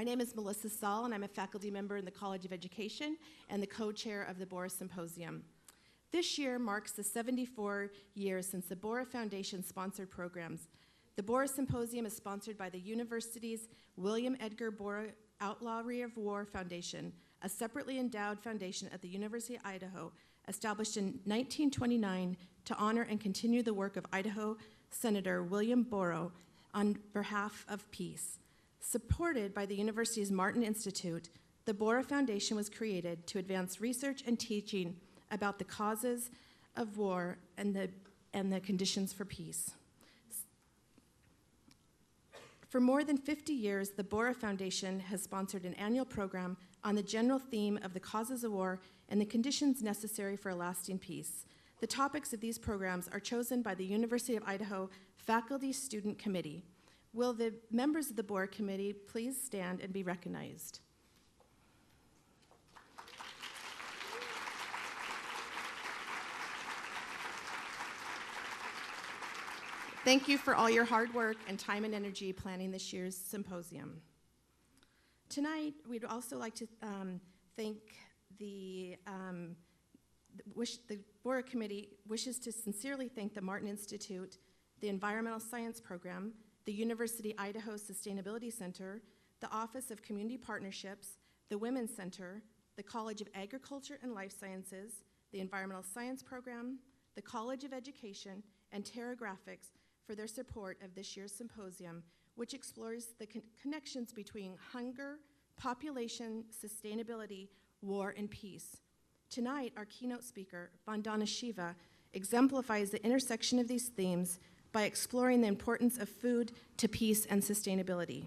My name is Melissa Saul, and I'm a faculty member in the College of Education and the co-chair of the Borah Symposium. This year marks the 74 years since the Borah Foundation sponsored programs. The Borah Symposium is sponsored by the university's William Edgar Borah Outlawry of War Foundation, a separately endowed foundation at the University of Idaho, established in 1929 to honor and continue the work of Idaho Senator William Borah on behalf of peace. Supported by the university's Martin Institute, the Borah Foundation was created to advance research and teaching about the causes of war and the conditions for peace. For more than 50 years, the Borah Foundation has sponsored an annual program on the general theme of the causes of war and the conditions necessary for a lasting peace. The topics of these programs are chosen by the University of Idaho Faculty Student Committee. Will the members of the Borah Committee please stand and be recognized? Thank you for all your hard work and time and energy planning this year's symposium. Tonight, we'd also like to thank the Borah Committee wishes to sincerely thank the Martin Institute, the Environmental Science Program, the University Idaho Sustainability Center, the Office of Community Partnerships, the Women's Center, the College of Agriculture and Life Sciences, the Environmental Science Program, the College of Education, and Terra Graphics for their support of this year's symposium, which explores the connections between hunger, population, sustainability, war, and peace. Tonight, our keynote speaker, Vandana Shiva, exemplifies the intersection of these themes by exploring the importance of food to peace and sustainability.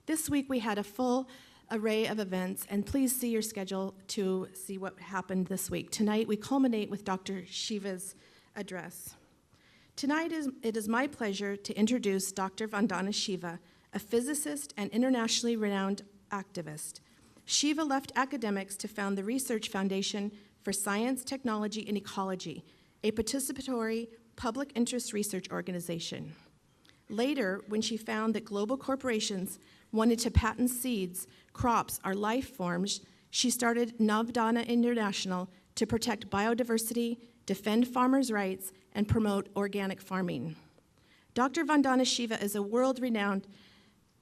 This week we had a full array of events, and please see your schedule to see what happened this week. Tonight we culminate with Dr. Shiva's address. Tonight it is my pleasure to introduce Dr. Vandana Shiva, a physicist and internationally renowned activist. Shiva left academics to found the Research Foundation for Science, Technology, and Ecology, a participatory public interest research organization. Later, when she found that global corporations wanted to patent seeds, crops, or life forms, she started Vandana International to protect biodiversity, defend farmers' rights, and promote organic farming. Dr. Vandana Shiva is a world-renowned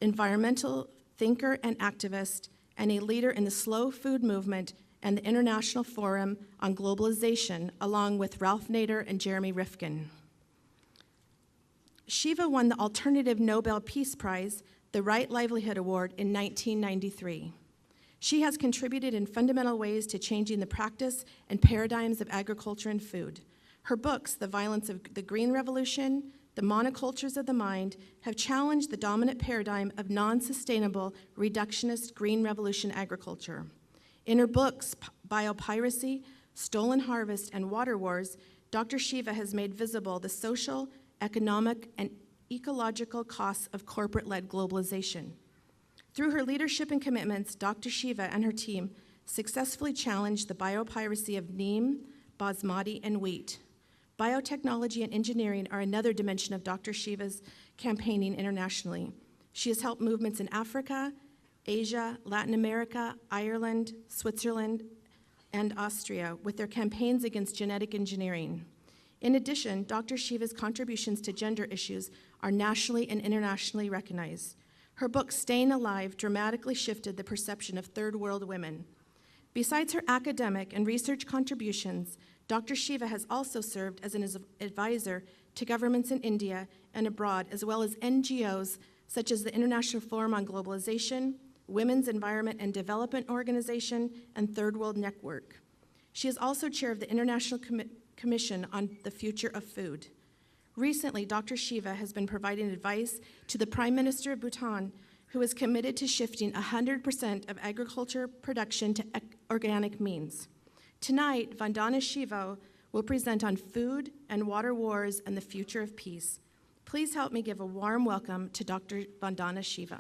environmental thinker and activist, and a leader in the slow food movement and the International Forum on Globalization, along with Ralph Nader and Jeremy Rifkin. Shiva won the Alternative Nobel Peace Prize, the Right Livelihood Award, in 1993. She has contributed in fundamental ways to changing the practice and paradigms of agriculture and food. Her books, The Violence of the Green Revolution, The Monocultures of the Mind, have challenged the dominant paradigm of non-sustainable, reductionist green revolution agriculture. In her books, Biopiracy, Stolen Harvest, and Water Wars, Dr. Shiva has made visible the social, economic, and ecological costs of corporate-led globalization. Through her leadership and commitments, Dr. Shiva and her team successfully challenged the biopiracy of neem, basmati, and wheat. Biotechnology and engineering are another dimension of Dr. Shiva's campaigning internationally. She has helped movements in Africa, Asia, Latin America, Ireland, Switzerland, and Austria with their campaigns against genetic engineering. In addition, Dr. Shiva's contributions to gender issues are nationally and internationally recognized. Her book, Staying Alive, dramatically shifted the perception of third world women. Besides her academic and research contributions, Dr. Shiva has also served as an advisor to governments in India and abroad, as well as NGOs such as the International Forum on Globalization, Women's Environment and Development Organization, and Third World Network. She is also chair of the International Commission on the Future of Food. Recently, Dr. Shiva has been providing advice to the Prime Minister of Bhutan, who is committed to shifting 100% of agriculture production to organic means. Tonight, Vandana Shiva will present on food and water wars and the future of peace. Please help me give a warm welcome to Dr. Vandana Shiva.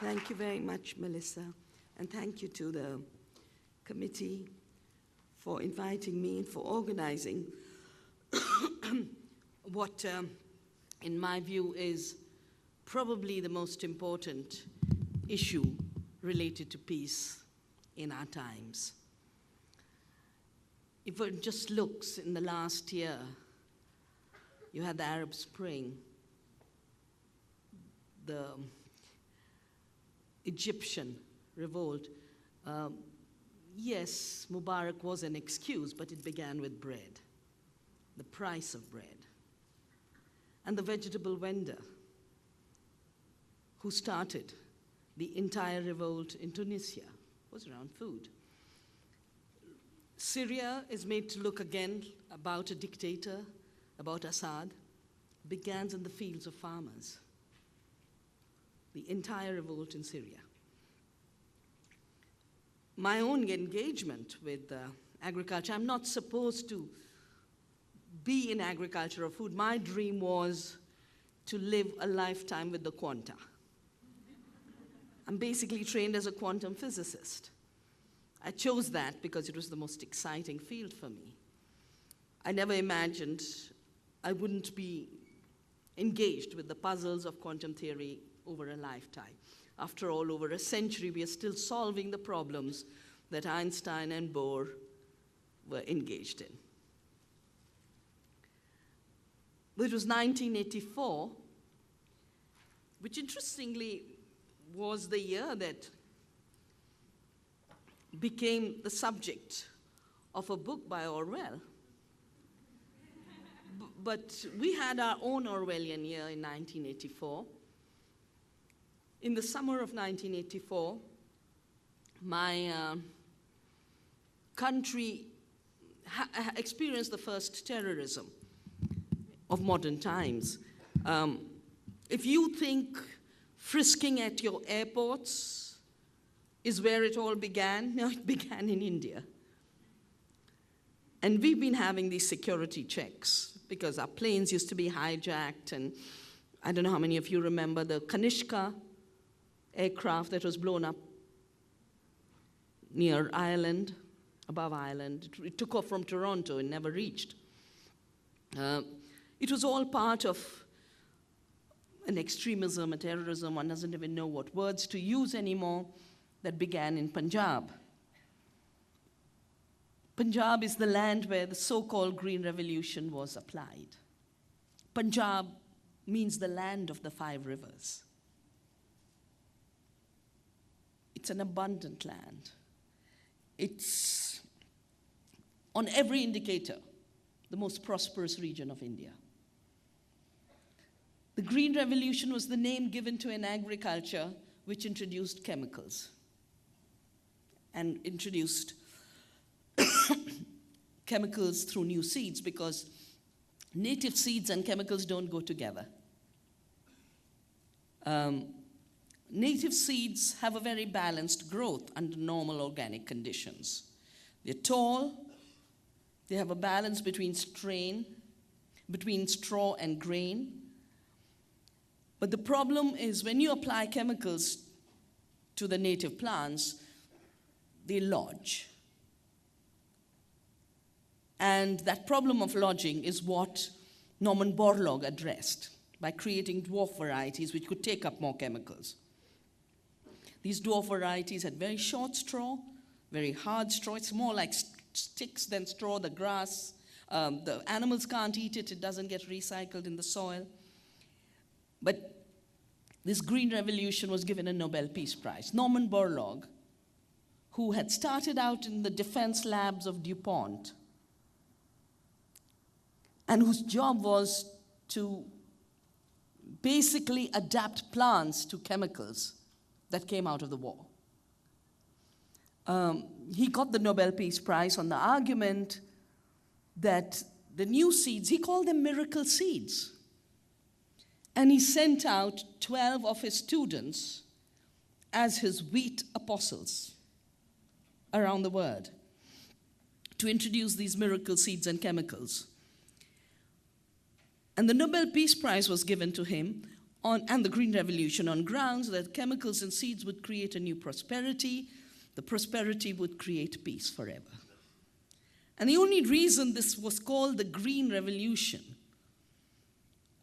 Thank you very much, Melissa, and thank you to the committee for inviting me and for organizing what, in my view, is probably the most important issue related to peace in our times. If one just looks in the last year, you had the Arab Spring, the Egyptian revolt. Yes, Mubarak was an excuse, but it began with bread, the price of bread. And the vegetable vendor who started the entire revolt in Tunisia was around food. Syria is made to look again about a dictator, about Assad, began in the fields of farmers. The entire revolt in Syria. My own engagement with agriculture, I'm not supposed to be in agriculture or food. My dream was to live a lifetime with the quanta. I'm basically trained as a quantum physicist. I chose that because it was the most exciting field for me. I never imagined I wouldn't be engaged with the puzzles of quantum theory over a lifetime. After all, over a century, we are still solving the problems that Einstein and Bohr were engaged in. It was 1984, which interestingly was the year that became the subject of a book by Orwell. But we had our own Orwellian year in 1984. In the summer of 1984, my country experienced the first terrorism of modern times. If you think frisking at your airports is where it all began, no, it began in India. And we've been having these security checks because our planes used to be hijacked, and I don't know how many of you remember the Kanishka aircraft that was blown up near Ireland, above Ireland. It took off from Toronto and never reached. It was all part of an extremism, a terrorism, one doesn't even know what words to use anymore, that began in Punjab. Punjab is the land where the so-called Green Revolution was applied. Punjab means the land of the 5 rivers. It's an abundant land. It's, on every indicator, the most prosperous region of India. The Green Revolution was the name given to an agriculture which introduced chemicals and introduced chemicals through new seeds, because native seeds and chemicals don't go together. Native seeds have a very balanced growth under normal organic conditions. They're tall, they have a balance between straw and grain. But the problem is when you apply chemicals to the native plants, they lodge. And that problem of lodging is what Norman Borlaug addressed by creating dwarf varieties which could take up more chemicals. These dwarf varieties had very short straw, very hard straw. It's more like sticks than straw, the grass. The animals can't eat it. It doesn't get recycled in the soil. But this Green Revolution was given a Nobel Peace Prize. Norman Borlaug, who had started out in the defense labs of DuPont, and whose job was to basically adapt plants to chemicals that came out of the war. He got the Nobel Peace Prize on the argument that the new seeds, he called them miracle seeds. And he sent out 12 of his students as his wheat apostles around the world to introduce these miracle seeds and chemicals. And the Nobel Peace Prize was given to him and the Green Revolution on grounds that chemicals and seeds would create a new prosperity. The prosperity would create peace forever. And the only reason this was called the Green Revolution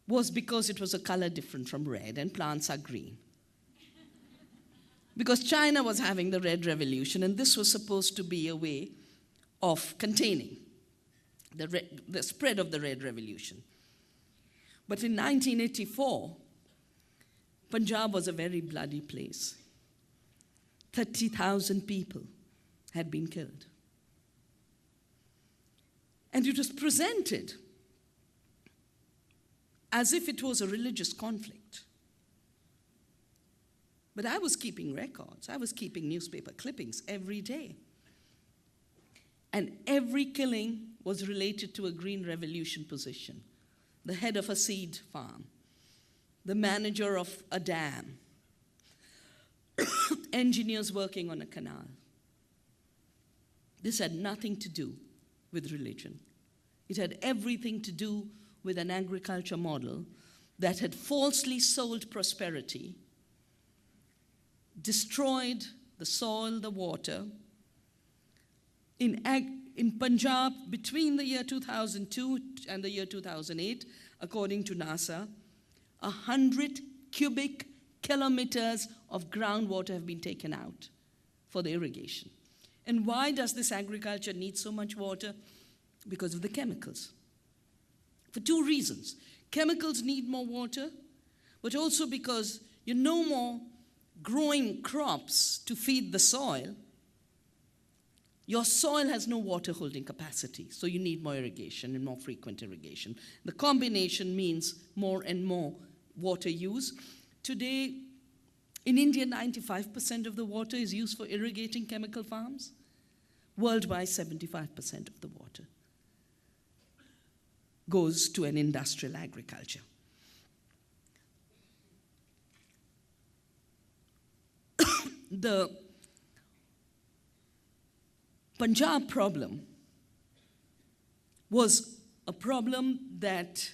was because it was a color different from red, and plants are green. Because China was having the Red Revolution, and this was supposed to be a way of containing the spread of the Red Revolution. But in 1984, Punjab was a very bloody place. 30,000 people had been killed. And it was presented as if it was a religious conflict. But I was keeping records. I was keeping newspaper clippings every day. And every killing was related to a Green Revolution position. The head of a seed farm, the manager of a dam, engineers working on a canal. This had nothing to do with religion. It had everything to do with an agriculture model that had falsely sold prosperity, destroyed the soil, the water. In Punjab, between the year 2002 and the year 2008, according to NASA, 100 cubic kilometers of groundwater have been taken out for the irrigation. And why does this agriculture need so much water? Because of the chemicals. For two reasons. Chemicals need more water, but also because you're no more growing crops to feed the soil. Your soil has no water holding capacity, so you need more irrigation and more frequent irrigation. The combination means more and more water use. Today, in India, 95% of the water is used for irrigating chemical farms. Worldwide, 75% of the water goes to an industrial agriculture. The Punjab problem was a problem that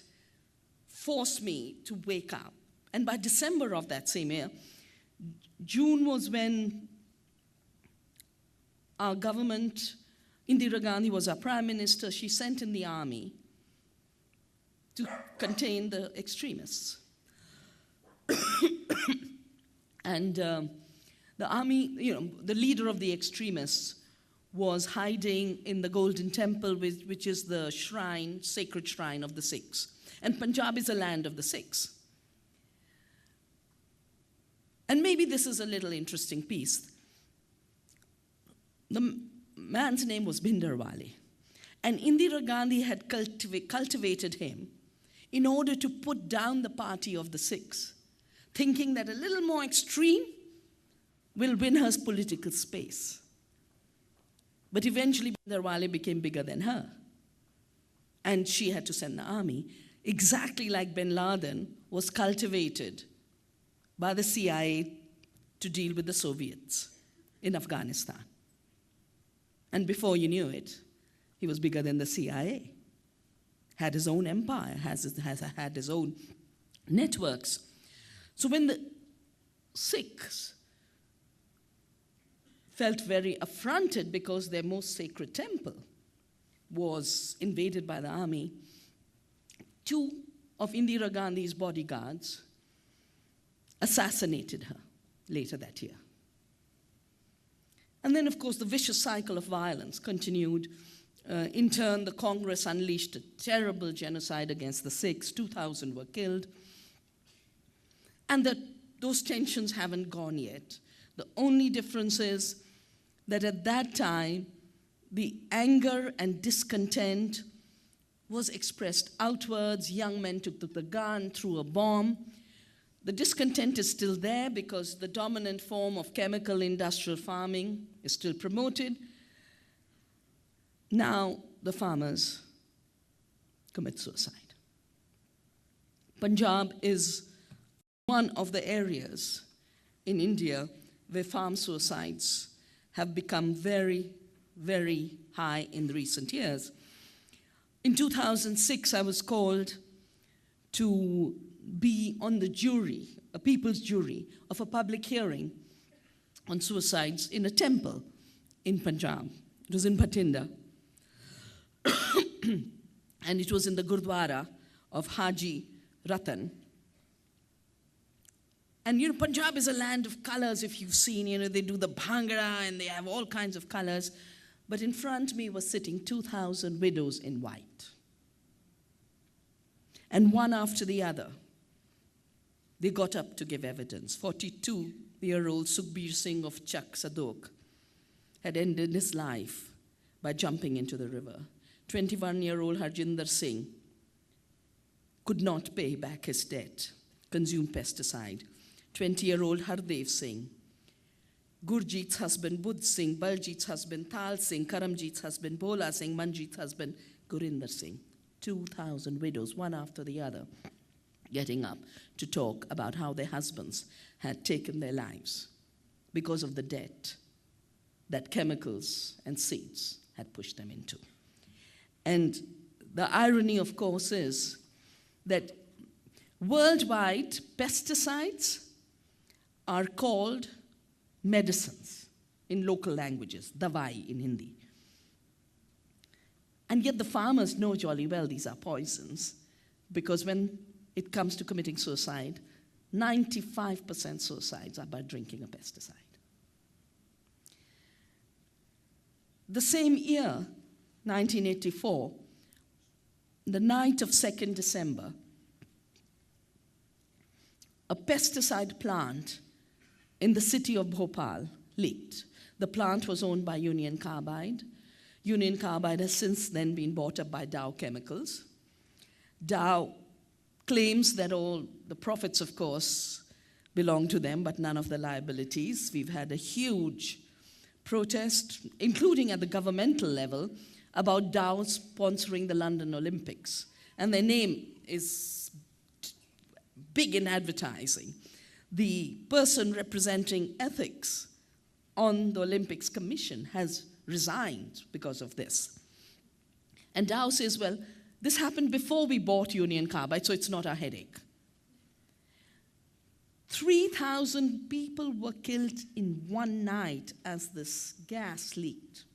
forced me to wake up. And by December of that same year, June was when our government, Indira Gandhi was our prime minister, she sent in the army to contain the extremists. And the army, the leader of the extremists was hiding in the Golden Temple, which is the shrine, sacred shrine of the Sikhs. And Punjab is a land of the Sikhs. And maybe this is a little interesting piece. The man's name was Bhinderwale. And Indira Gandhi had cultivated him in order to put down the party of the Sikhs, thinking that a little more extreme will win her political space. But eventually, Bhinderwale became bigger than her. And she had to send the army, exactly like bin Laden was cultivated by the CIA to deal with the Soviets in Afghanistan. And before you knew it, he was bigger than the CIA, had his own empire, had his own networks. So when the Sikhs felt very affronted because their most sacred temple was invaded by the army, two of Indira Gandhi's bodyguards assassinated her later that year. And then, of course, the vicious cycle of violence continued. In turn, the Congress unleashed a terrible genocide against the Sikhs. 2,000 were killed. And those tensions haven't gone yet. The only difference is that at that time, the anger and discontent was expressed outwards. Young men took the gun, threw a bomb. The discontent is still there because the dominant form of chemical industrial farming is still promoted. Now the farmers commit suicide. Punjab is one of the areas in India where farm suicides have become very, very high in the recent years. In 2006, I was called to be on the jury, a people's jury, of a public hearing on suicides in a temple in Punjab. It was in Bhatinda. And it was in the Gurdwara of Haji Ratan. And Punjab is a land of colors, if you've seen. They do the bhangra and they have all kinds of colors. But in front of me was sitting 2,000 widows in white. And one after the other, they got up to give evidence. 42-year-old Sukhbir Singh of Chak Sadok had ended his life by jumping into the river. 21-year-old Harjinder Singh could not pay back his debt, consumed pesticide. 20-year-old Hardev Singh, Gurjeet's husband Budh Singh, Baljit's husband Thal Singh, Karamjit's husband Bhola Singh, Manjit's husband Gurinder Singh. 2,000 widows, one after the other, getting up to talk about how their husbands had taken their lives because of the debt that chemicals and seeds had pushed them into. And the irony, of course, is that worldwide pesticides are called medicines in local languages, dawai in Hindi. And yet the farmers know jolly well these are poisons, because when it comes to committing suicide, 95% suicides are by drinking a pesticide. The same year, 1984, the night of 2nd December, a pesticide plant in the city of Bhopal leaked. The plant was owned by Union Carbide. Union Carbide has since then been bought up by Dow Chemicals. Dow claims that all the profits, of course, belong to them, but none of the liabilities. We've had a huge protest, including at the governmental level, about Dow sponsoring the London Olympics. And their name is big in advertising. The person representing ethics on the Olympics Commission has resigned because of this. And Dow says, well, this happened before we bought Union Carbide, so it's not our headache. 3,000 people were killed in one night as this gas leaked.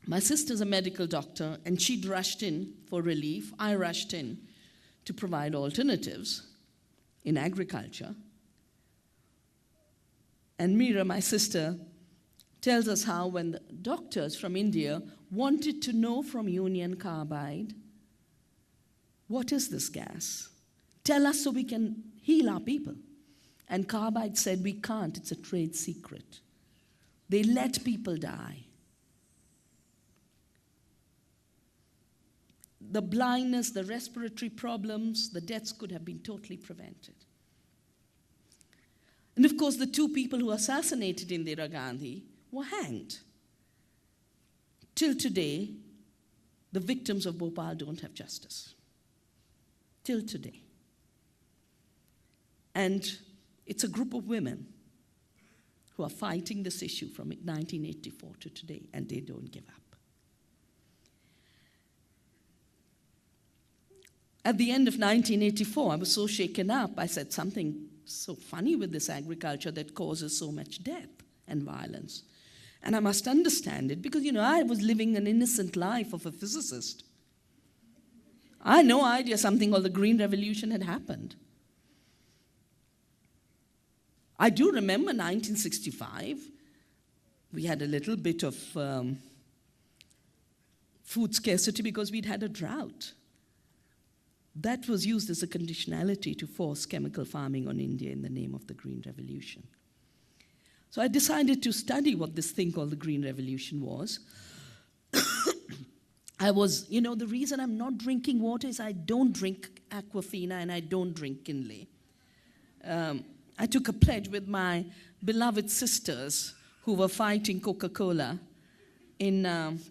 My sister's a medical doctor, and she'd rushed in for relief. I rushed in to provide alternatives in agriculture. And Meera, my sister, tells us how when the doctors from India wanted to know from Union Carbide, what is this gas? Tell us so we can heal our people. And Carbide said, we can't, it's a trade secret. They let people die. The blindness, the respiratory problems, the deaths could have been totally prevented. And of course, the two people who assassinated Indira Gandhi were hanged. Till today, the victims of Bhopal don't have justice. Till today. And it's a group of women who are fighting this issue from 1984 to today, and they don't give up. At the end of 1984, I was so shaken up, I said something so funny with this agriculture that causes so much death and violence. And I must understand it because, I was living an innocent life of a physicist. I had no idea something called the Green Revolution had happened. I do remember 1965, we had a little bit of food scarcity because we'd had a drought. That was used as a conditionality to force chemical farming on India in the name of the Green Revolution. So I decided to study what this thing called the Green Revolution was. The reason I'm not drinking water is I don't drink Aquafina and I don't drink Kinley. I took a pledge with my beloved sisters who were fighting Coca-Cola in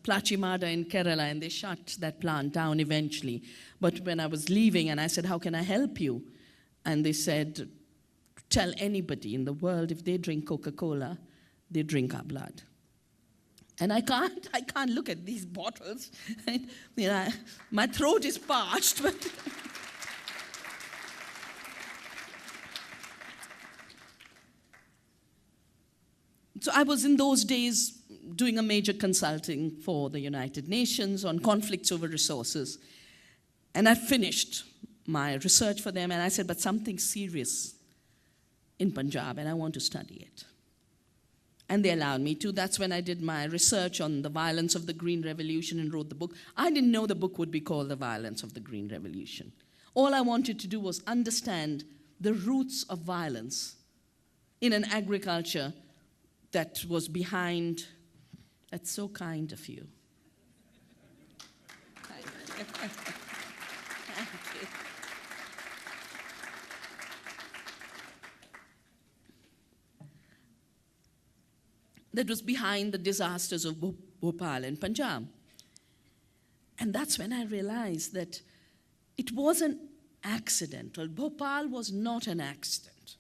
Plachimada in Kerala, and they shut that plant down eventually. But when I was leaving and I said, how can I help you? And they said, tell anybody in the world if they drink Coca-Cola, they drink our blood. And I can't look at these bottles. My throat is parched. But So I was in those days doing a major consulting for the United Nations on conflicts over resources. And I finished my research for them, and I said, but something serious in Punjab, and I want to study it. And they allowed me to. That's when I did my research on the violence of the Green Revolution and wrote the book. I didn't know the book would be called The Violence of the Green Revolution. All I wanted to do was understand the roots of violence in an agriculture that was behind. That's so kind of you. Thank you. That was behind the disasters of Bhopal and Punjab. And that's when I realized that it wasn't accidental. Bhopal was not an accident.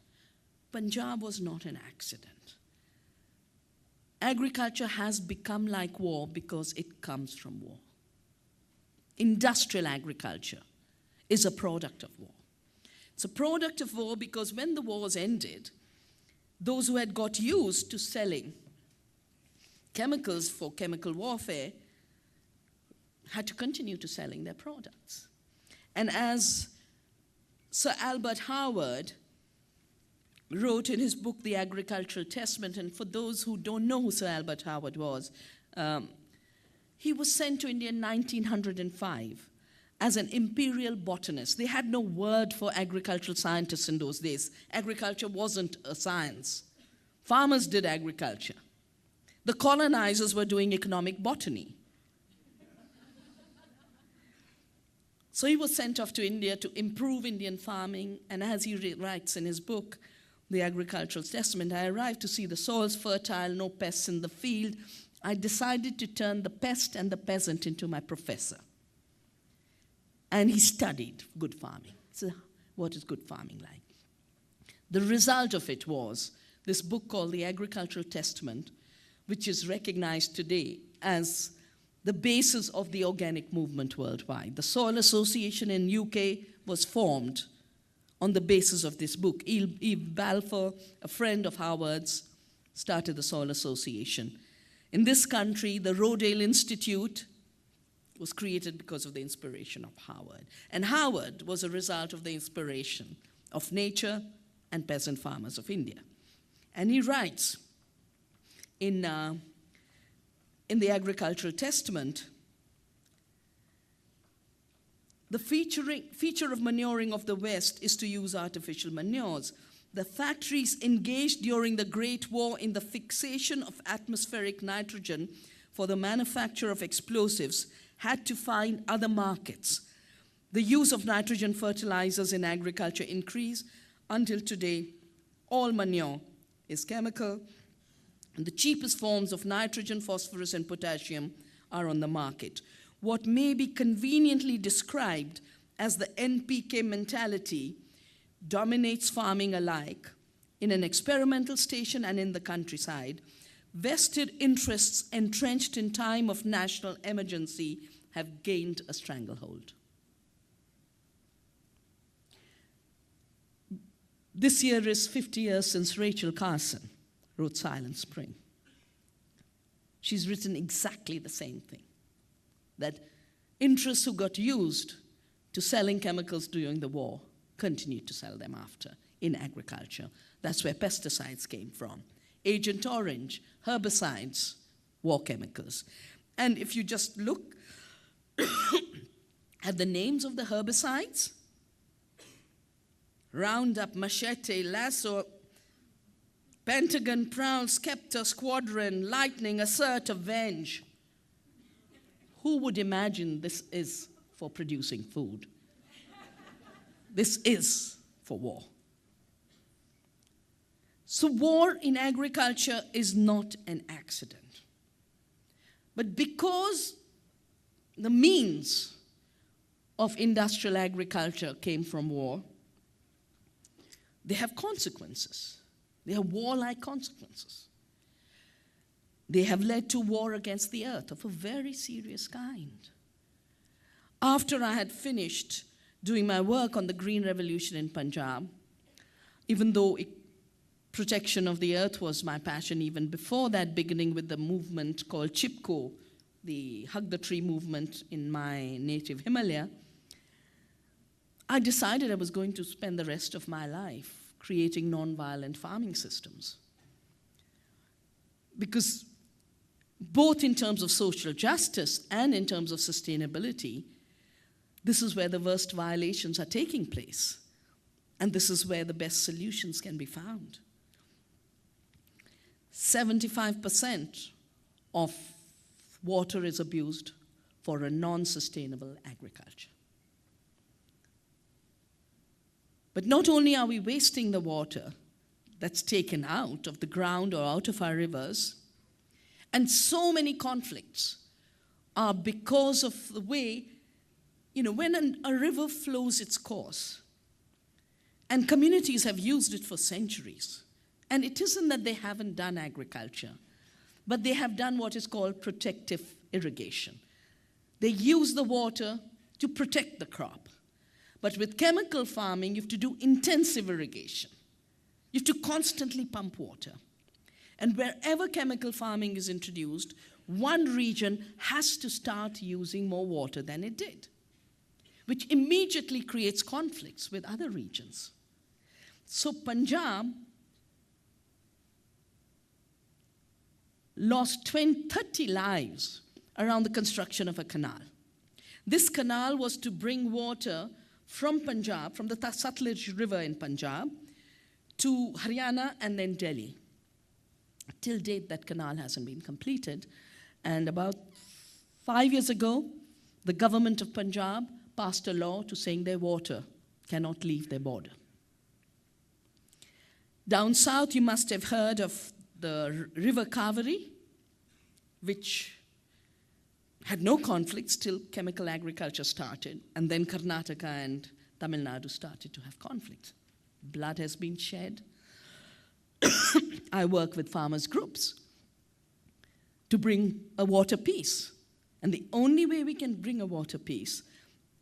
Punjab was not an accident. Agriculture has become like war because it comes from war. Industrial agriculture is a product of war. It's a product of war because when the wars ended, those who had got used to selling chemicals for chemical warfare had to continue to selling their products. And as Sir Albert Howard wrote in his book, The Agricultural Testament, and for those who don't know who Sir Albert Howard was, he was sent to India in 1905 as an imperial botanist. They had no word for agricultural scientists in those days. Agriculture wasn't a science. Farmers did agriculture. The colonizers were doing economic botany. So he was sent off to India to improve Indian farming, and as he writes in his book, The Agricultural Testament, I arrived to see the soils fertile, no pests in the field. I decided to turn the pest and the peasant into my professor. And he studied good farming. So what is good farming like? The result of it was this book called The Agricultural Testament, which is recognized today as the basis of the organic movement worldwide. The Soil Association in UK was formed on the basis of this book. Eve Balfour, a friend of Howard's, started the Soil Association. In this country, the Rodale Institute was created because of the inspiration of Howard. And Howard was a result of the inspiration of nature and peasant farmers of India. And he writes, in the Agricultural Testament, the feature of manuring of the West is to use artificial manures. The factories engaged during the Great War in the fixation of atmospheric nitrogen for the manufacture of explosives had to find other markets. The use of nitrogen fertilizers in agriculture increased. Until today, all manure is chemical. And the cheapest forms of nitrogen, phosphorus, and potassium are on the market. What may be conveniently described as the NPK mentality dominates farming alike in an experimental station and in the countryside. Vested interests entrenched in time of national emergency have gained a stranglehold. This year is 50 years since Rachel Carson wrote Silent Spring. She's written exactly the same thing, that interests who got used to selling chemicals during the war continued to sell them after in agriculture. That's where pesticides came from. Agent Orange, herbicides, war chemicals. And if you just look at the names of the herbicides, Roundup, Machete, Lasso, Pentagon, Prowl, Scepter, Squadron, Lightning, Assert, Avenge. Who would imagine this is for producing food? This is for war. So war in agriculture is not an accident. But because the means of industrial agriculture came from war, they have consequences. They have warlike consequences. They have led to war against the earth of a very serious kind. After I had finished doing my work on the Green Revolution in Punjab, even though it protection of the earth was my passion even before that, beginning with the movement called Chipko, the Hug the Tree movement in my native Himalaya, I decided I was going to spend the rest of my life creating nonviolent farming systems. Because both in terms of social justice and in terms of sustainability, this is where the worst violations are taking place. And this is where the best solutions can be found. 75% of water is abused for a non-sustainable agriculture. But not only are we wasting the water that's taken out of the ground or out of our rivers, and so many conflicts are because of the way, when a river flows its course, and communities have used it for centuries, and it isn't that they haven't done agriculture, but they have done what is called protective irrigation. They use the water to protect the crop. But with chemical farming, you have to do intensive irrigation. You have to constantly pump water. And wherever chemical farming is introduced, one region has to start using more water than it did, which immediately creates conflicts with other regions. So Punjab lost 30 lives around the construction of a canal. This canal was to bring water from Punjab, from the Satluj River in Punjab, to Haryana and then Delhi. Till date, that canal hasn't been completed. And about 5 years ago, the government of Punjab passed a law to saying their water cannot leave their border. Down south, you must have heard of the river Kaveri, which had no conflicts till chemical agriculture started, and then Karnataka and Tamil Nadu started to have conflicts. Blood has been shed. I work with farmers' groups to bring a water peace. And the only way we can bring a water peace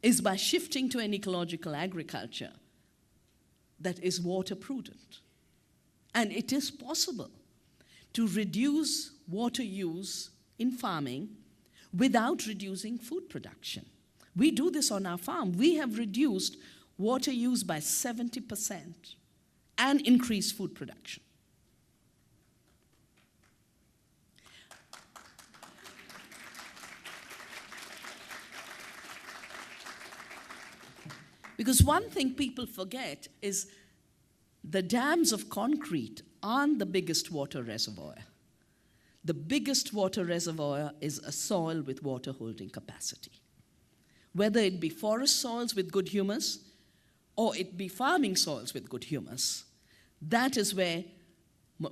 is by shifting to an ecological agriculture that is water prudent. And it is possible to reduce water use in farming without reducing food production. We do this on our farm. We have reduced water use by 70% and increased food production. Because one thing people forget is the dams of concrete aren't the biggest water reservoir. The biggest water reservoir is a soil with water holding capacity. Whether it be forest soils with good humus or it be farming soils with good humus, that is where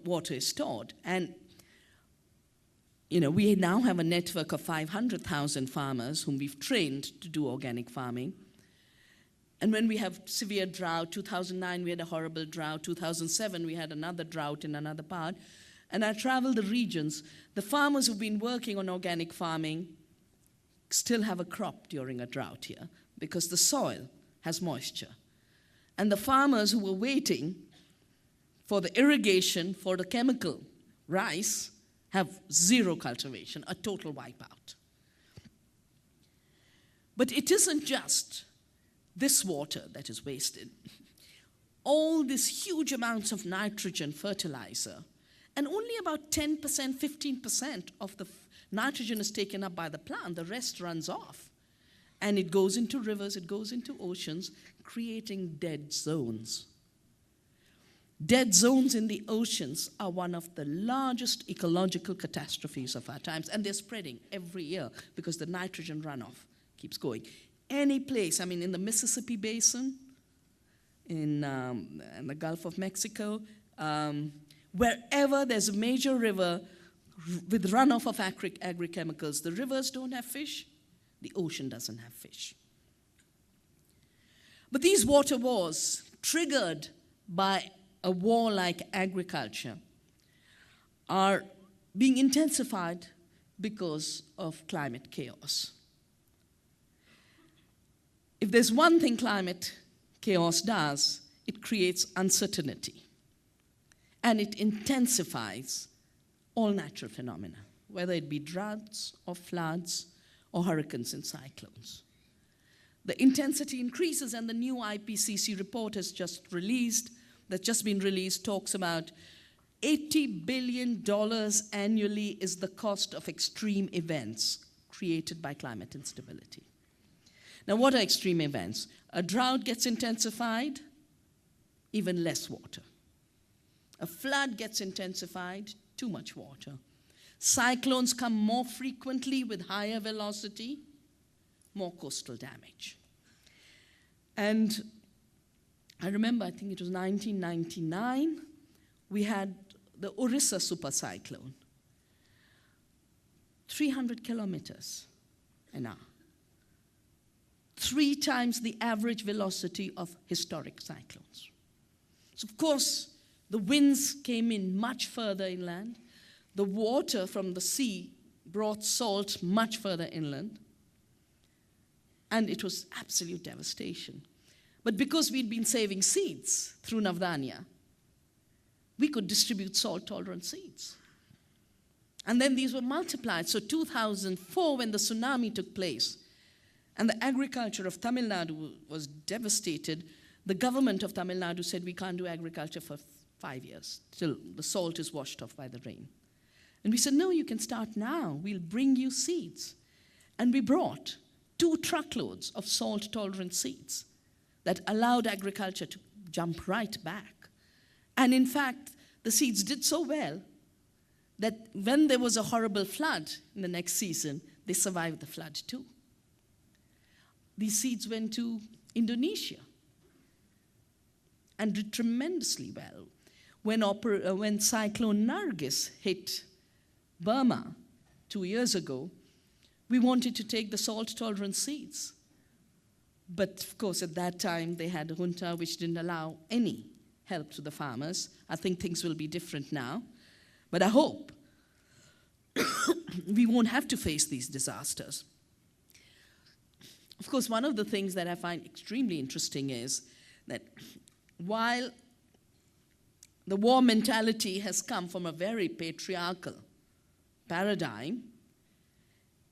water is stored. And we now have a network of 500,000 farmers whom we've trained to do organic farming. And when we have severe drought, 2009 we had a horrible drought, 2007 we had another drought in another part, and I travel the regions, the farmers who've been working on organic farming still have a crop during a drought here because the soil has moisture. And the farmers who were waiting for the irrigation for the chemical rice have zero cultivation, a total wipeout. But it isn't just this water that is wasted. All these huge amounts of nitrogen fertilizer, and only about 10%, 15% of the nitrogen is taken up by the plant. The rest runs off. And it goes into rivers, it goes into oceans, creating dead zones. Dead zones in the oceans are one of the largest ecological catastrophes of our times, and they're spreading every year because the nitrogen runoff keeps going. Any place, in the Mississippi Basin, in the Gulf of Mexico, wherever there's a major river with runoff of agrochemicals, the rivers don't have fish, the ocean doesn't have fish. But these water wars, triggered by a war like agriculture, are being intensified because of climate chaos. If there's one thing climate chaos does, it creates uncertainty. and it intensifies all natural phenomena, whether it be droughts or floods or hurricanes and cyclones. The intensity increases, and the new IPCC report that's just been released, talks about $80 billion annually is the cost of extreme events created by climate instability. Now, what are extreme events? A drought gets intensified, even less water. A flood gets intensified, too much water. Cyclones come more frequently with higher velocity, more coastal damage. And I remember, I think it was 1999, we had the Orissa supercyclone, 300 kilometers an hour, 3 times the average velocity of historic cyclones. So of course, the winds came in much further inland. The water from the sea brought salt much further inland. And it was absolute devastation. But because we'd been saving seeds through Navdanya, we could distribute salt-tolerant seeds. And then these were multiplied. So 2004, when the tsunami took place, and the agriculture of Tamil Nadu was devastated, the government of Tamil Nadu said we can't do agriculture for 5 years, till the salt is washed off by the rain. And we said, no, you can start now. We'll bring you seeds. And we brought 2 truckloads of salt-tolerant seeds that allowed agriculture to jump right back. And in fact, the seeds did so well that when there was a horrible flood in the next season, they survived the flood too. These seeds went to Indonesia and did tremendously well. When Cyclone Nargis hit Burma 2 years ago, we wanted to take the salt-tolerant seeds. But of course, at that time, they had a junta which didn't allow any help to the farmers. I think things will be different now. But I hope we won't have to face these disasters. Of course, one of the things that I find extremely interesting is that while the war mentality has come from a very patriarchal paradigm,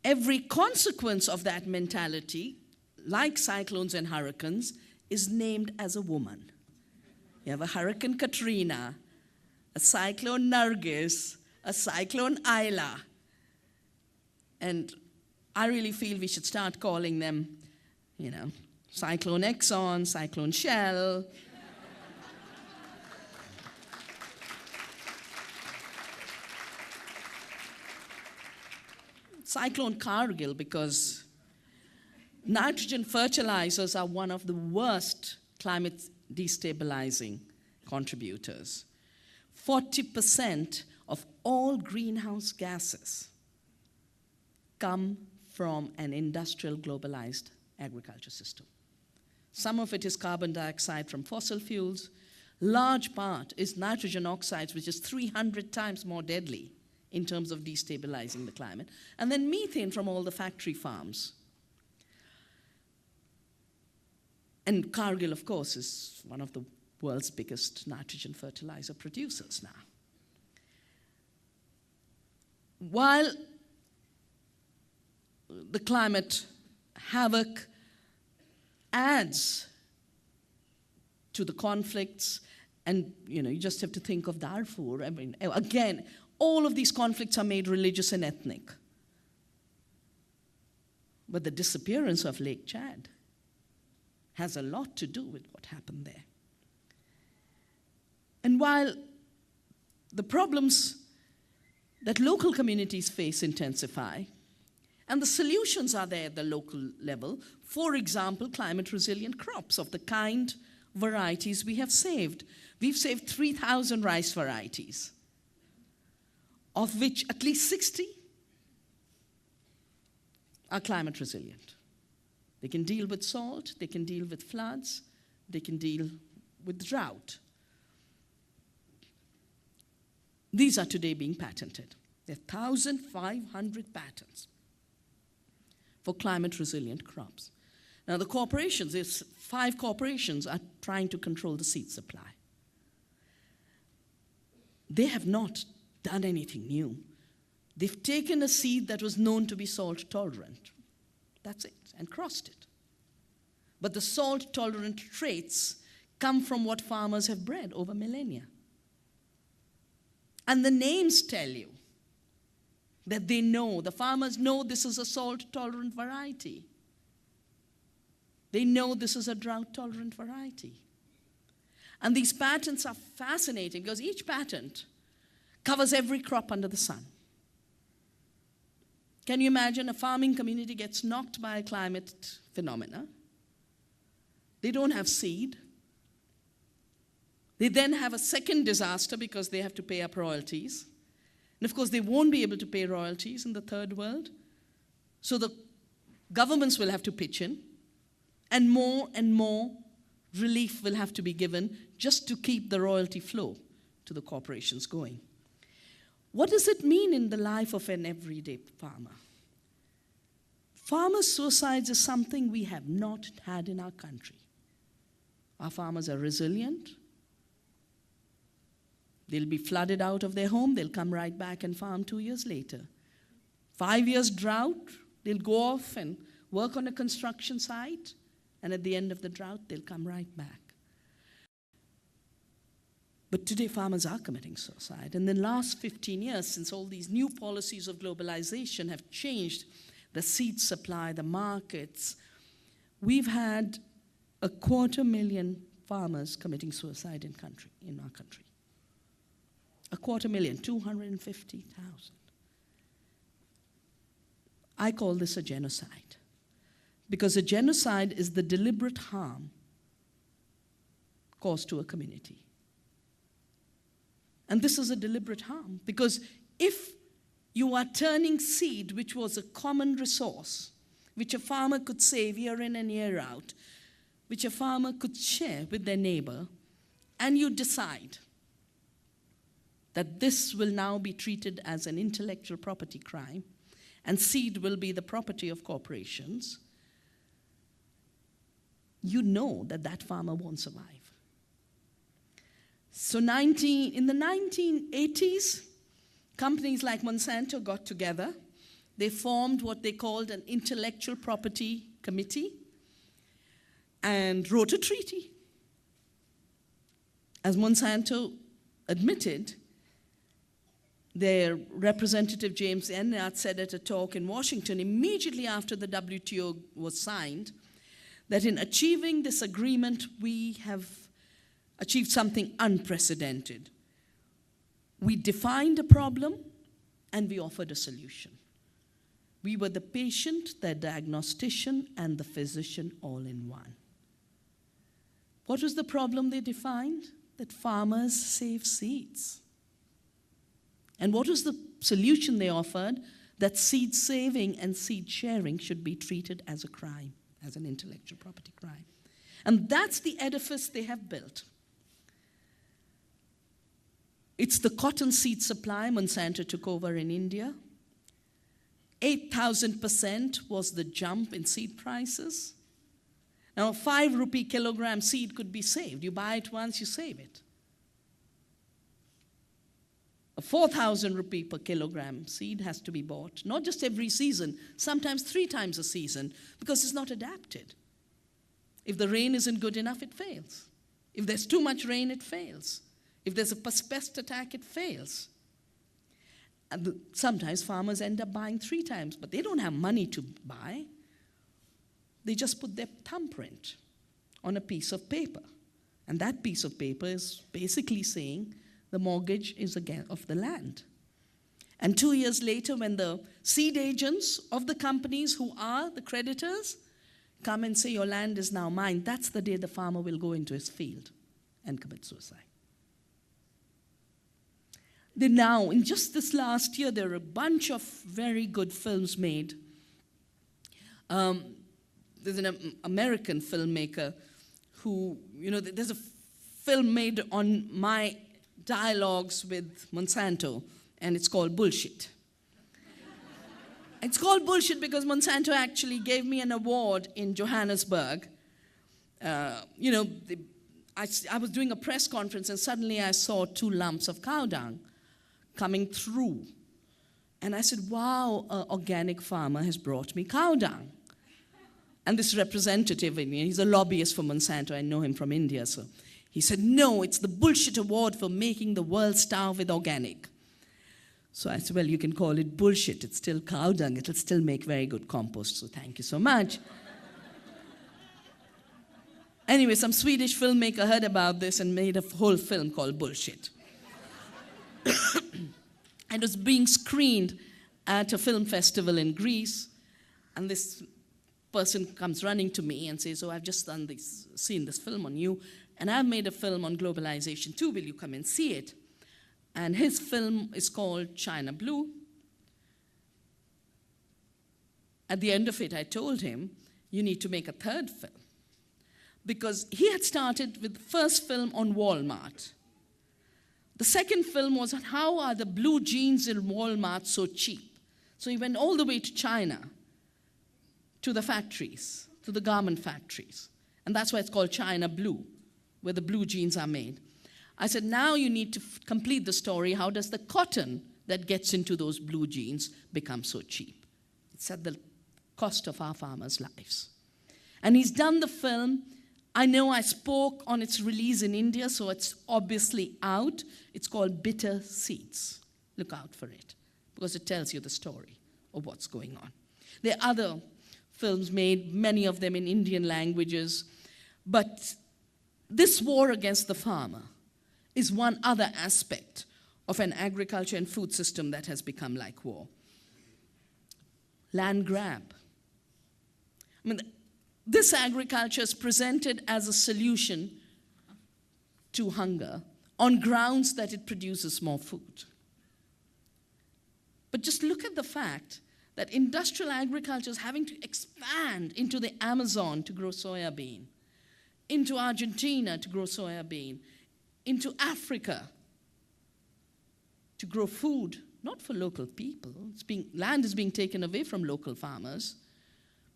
every consequence of that mentality, like cyclones and hurricanes, is named as a woman. You have a Hurricane Katrina, a Cyclone Nargis, a Cyclone Isla. And I really feel we should start calling them, Cyclone Exxon, Cyclone Shell. Cyclone Cargill, because nitrogen fertilizers are one of the worst climate destabilizing contributors. 40% of all greenhouse gases come from an industrial globalized agriculture system. Some of it is carbon dioxide from fossil fuels. Large part is nitrogen oxides, which is 300 times more deadly in terms of destabilizing the climate. And then methane from all the factory farms. And Cargill, of course, is one of the world's biggest nitrogen fertilizer producers now. While the climate havoc adds to the conflicts, and you just have to think of Darfur. I mean, again, all of these conflicts are made religious and ethnic. But the disappearance of Lake Chad has a lot to do with what happened there. And while the problems that local communities face intensify, and the solutions are there at the local level, for example, climate-resilient crops of the kind varieties we have saved. We've saved 3,000 rice varieties, of which at least 60 are climate resilient. They can deal with salt, they can deal with floods, they can deal with drought. These are today being patented. There are 1,500 patents for climate resilient crops. Now the corporations, there's 5 corporations are trying to control the seed supply. they have not done anything new. They've taken a seed that was known to be salt tolerant. That's it, and crossed it. But the salt tolerant traits come from what farmers have bred over millennia. And the names tell you that they know, the farmers know this is a salt tolerant variety. They know this is a drought tolerant variety. And these patents are fascinating because each patent covers every crop under the sun. Can you imagine a farming community gets knocked by a climate phenomena? They don't have seed. They then have a second disaster because they have to pay up royalties. And of course, they won't be able to pay royalties in the third world. So the governments will have to pitch in, and more relief will have to be given just to keep the royalty flow to the corporations going. What does it mean in the life of an everyday farmer? Farmer suicides is something we have not had in our country. Our farmers are resilient. They'll be flooded out of their home. They'll come right back and farm 2 years later. 5 years drought, they'll go off and work on a construction site. And at the end of the drought, they'll come right back. But today, farmers are committing suicide. And in the last 15 years, since all these new policies of globalization have changed the seed supply, the markets, we've had 250,000 farmers committing suicide in our country. 250,000, 250,000. I call this a genocide. Because a genocide is the deliberate harm caused to a community. And this is a deliberate harm, because if you are turning seed, which was a common resource, which a farmer could save year in and year out, which a farmer could share with their neighbor, and you decide that this will now be treated as an intellectual property crime, and seed will be the property of corporations, you know that that farmer won't survive. So in the 1980s, companies like Monsanto got together. They formed what they called an intellectual property committee and wrote a treaty. As Monsanto admitted, their representative James Enright said at a talk in Washington immediately after the WTO was signed that in achieving this agreement, we have achieved something unprecedented. We defined a problem and we offered a solution. We were the patient, the diagnostician, and the physician all in one. What was the problem they defined? That farmers save seeds. And what was the solution they offered? That seed saving and seed sharing should be treated as a crime, as an intellectual property crime. And that's the edifice they have built. It's the cotton seed supply Monsanto took over in India. 8,000% was the jump in seed prices. Now, a 5 rupee kilogram seed could be saved. You buy it once, you save it. A 4,000 rupee per kilogram seed has to be bought, not just every season, sometimes 3 times a season, because it's not adapted. If the rain isn't good enough, it fails. If there's too much rain, it fails. If there's a pest attack, it fails. And sometimes farmers end up buying 3 times, but they don't have money to buy. They just put their thumbprint on a piece of paper. And that piece of paper is basically saying the mortgage is again of the land. And 2 years later, when the seed agents of the companies who are the creditors come and say your land is now mine, that's the day the farmer will go into his field and commit suicide. Now, in just this last year, there are a bunch of very good films made. There's an American filmmaker who, there's a film made on my dialogues with Monsanto, and it's called Bullshit. It's called Bullshit because Monsanto actually gave me an award in Johannesburg. I was doing a press conference and suddenly I saw 2 lumps of cow dung coming through. And I said, wow, an organic farmer has brought me cow dung. And this representative, he's a lobbyist for Monsanto, I know him from India, so he said, no, it's the bullshit award for making the world starve with organic. So I said, well, you can call it bullshit, it's still cow dung, it'll still make very good compost, so thank you so much. Anyway, some Swedish filmmaker heard about this and made a whole film called Bullshit. And it was being screened at a film festival in Greece, and this person comes running to me and says, oh, I've just seen this film on you, and I've made a film on globalization too, will you come and see it? And his film is called China Blue. At the end of it, I told him, you need to make a 3rd film. Because he had started with the first film on Walmart. The second film was on how are the blue jeans in Walmart so cheap. So he went all the way to China, to the factories, to the garment factories. And that's why it's called China Blue, where the blue jeans are made. I said, now you need to complete the story. How does the cotton that gets into those blue jeans become so cheap? It's at the cost of our farmers' lives. And he's done the film. I know I spoke on its release in India, so it's obviously out. It's called Bitter Seeds. Look out for it, because it tells you the story of what's going on. There are other films made, many of them in Indian languages, but this war against the farmer is one other aspect of an agriculture and food system that has become like war. Land grab. I mean, this agriculture is presented as a solution to hunger on grounds that it produces more food. But just look at the fact that industrial agriculture is having to expand into the Amazon to grow soya bean, into Argentina to grow soya bean, into Africa to grow food, not for local people. Land is being taken away from local farmers,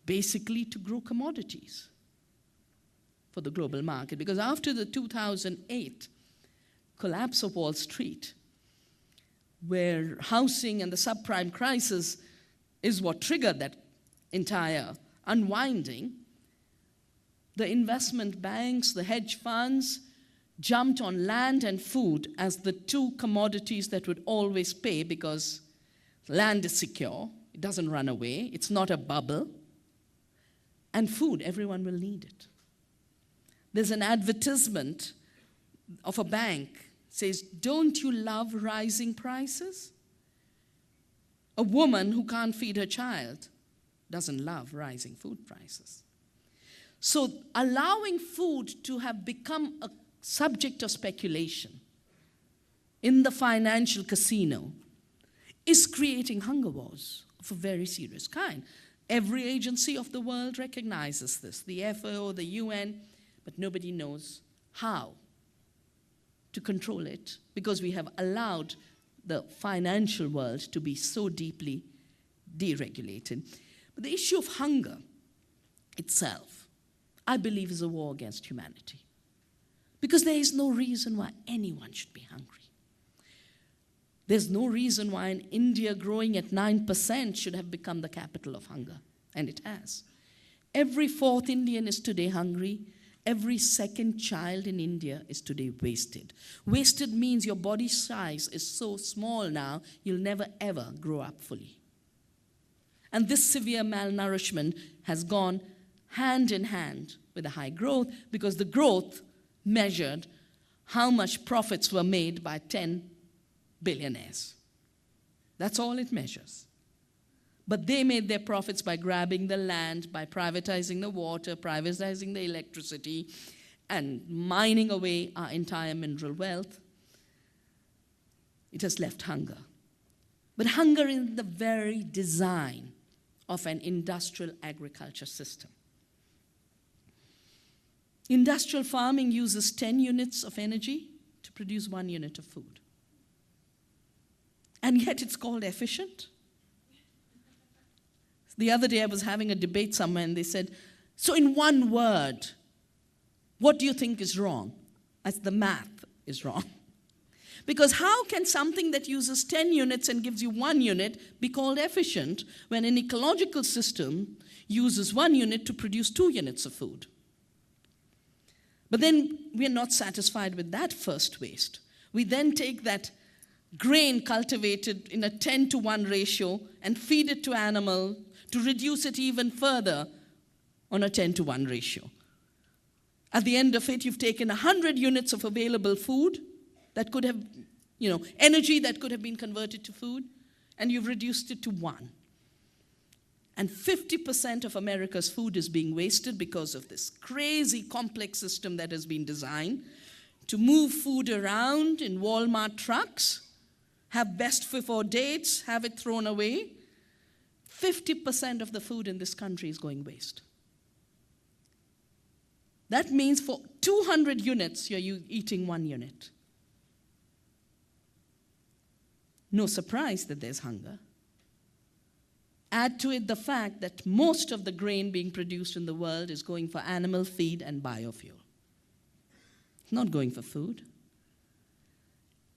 basically to grow commodities for the global market. Because after the 2008 collapse of Wall Street, where housing and the subprime crisis is what triggered that entire unwinding, the investment banks, the hedge funds, jumped on land and food as the 2 commodities that would always pay, because land is secure, it doesn't run away, it's not a bubble, and food, everyone will need it. There's an advertisement of a bank, says, don't you love rising prices? A woman who can't feed her child doesn't love rising food prices. So allowing food to have become a subject of speculation in the financial casino is creating hunger wars of a very serious kind. Every agency of the world recognizes this, the FAO, the UN, but nobody knows how to control it, because we have allowed the financial world to be so deeply deregulated. But the issue of hunger itself, I believe, is a war against humanity. Because there is no reason why anyone should be hungry. There's no reason why in India growing at 9% should have become the capital of hunger, and it has. Every 4th Indian is today hungry. Every 2nd child in India is today wasted. Wasted means your body size is so small now, you'll never ever grow up fully. And this severe malnourishment has gone hand in hand with a high growth, because the growth measured how much profits were made by 10 billionaires. That's all it measures. But they made their profits by grabbing the land, by privatizing the water, privatizing the electricity, and mining away our entire mineral wealth. It has left hunger. But hunger in the very design of an industrial agriculture system. Industrial farming uses 10 units of energy to produce 1 unit of food. And yet it's called efficient. The other day I was having a debate somewhere and they said, so in one word, what do you think is wrong? as the math is wrong. Because how can something that uses 10 units and gives you 1 unit be called efficient when an ecological system uses 1 unit to produce 2 units of food? But then we are not satisfied with that first waste. We then take that grain cultivated in a 10-to-1 ratio and feed it to animal to reduce it even further on a 10-to-1 ratio. At the end of it, you've taken 100 units of available food that could have, energy that could have been converted to food, and you've reduced it to 1. And 50% of America's food is being wasted because of this crazy complex system that has been designed to move food around in Walmart trucks, have best before dates, have it thrown away. 50% of the food in this country is going waste. That means for 200 units, you're eating 1 unit. No surprise that there's hunger. Add to it the fact that most of the grain being produced in the world is going for animal feed and biofuel. It's not going for food.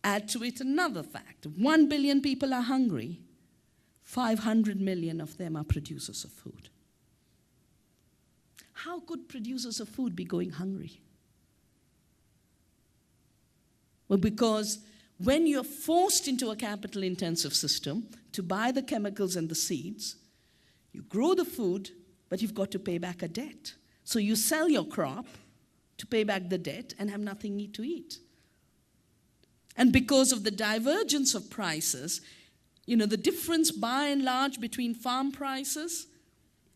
Add to it another fact. 1 billion people are hungry. 500 million of them are producers of food. How could producers of food be going hungry? Well, because when you're forced into a capital-intensive system to buy the chemicals and the seeds, you grow the food, but you've got to pay back a debt. So you sell your crop to pay back the debt and have nothing to eat. And because of the divergence of prices, the difference by and large between farm prices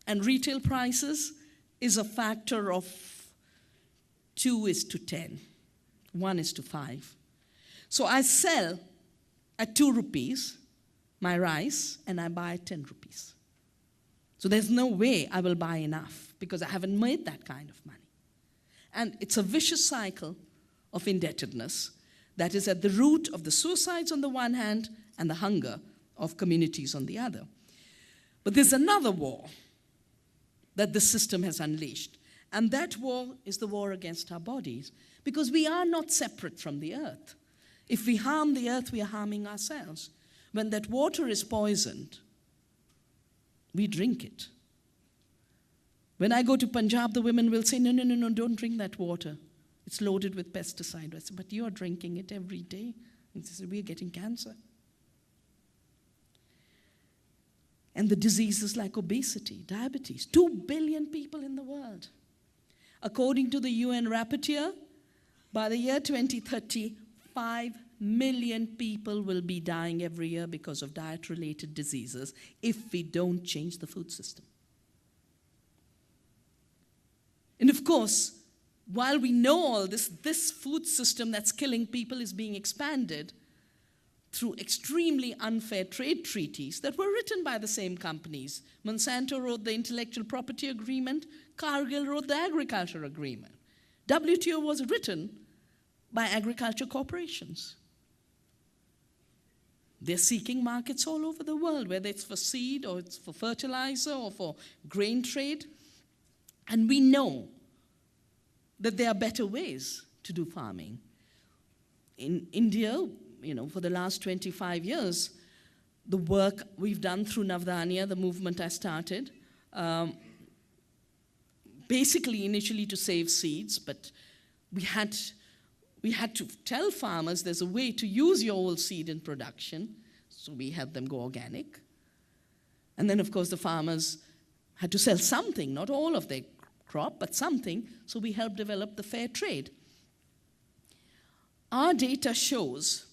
and retail prices is a factor of 2:10, 1:5. So I sell at 2 rupees my rice and I buy at 10 rupees. So there's no way I will buy enough because I haven't made that kind of money. And it's a vicious cycle of indebtedness that is at the root of the suicides on the one hand and the hunger of communities on the other. But there's another war that the system has unleashed. And that war is the war against our bodies, because we are not separate from the earth. If we harm the earth, we are harming ourselves. When that water is poisoned, we drink it. When I go to Punjab, the women will say, no, don't drink that water. It's loaded with pesticide. I say, but you are drinking it every day. And they say, we are getting cancer. And the diseases like obesity, diabetes, 2 billion people in the world. According to the UN Rapporteur, by the year 2030, 5 million people will be dying every year because of diet-related diseases if we don't change the food system. And of course, while we know all this, this food system that's killing people is being expanded through extremely unfair trade treaties that were written by the same companies. Monsanto wrote the Intellectual Property Agreement, Cargill wrote the Agriculture Agreement. WTO was written by agriculture corporations. They're seeking markets all over the world, whether it's for seed or it's for fertilizer or for grain trade. And we know that there are better ways to do farming. In India, for the last 25 years, the work we've done through Navdanya, the movement I started, basically initially to save seeds, but we had to tell farmers there's a way to use your old seed in production, so we had them go organic. And then, of course, the farmers had to sell something, not all of their crop, but something, so we helped develop the fair trade. Our data shows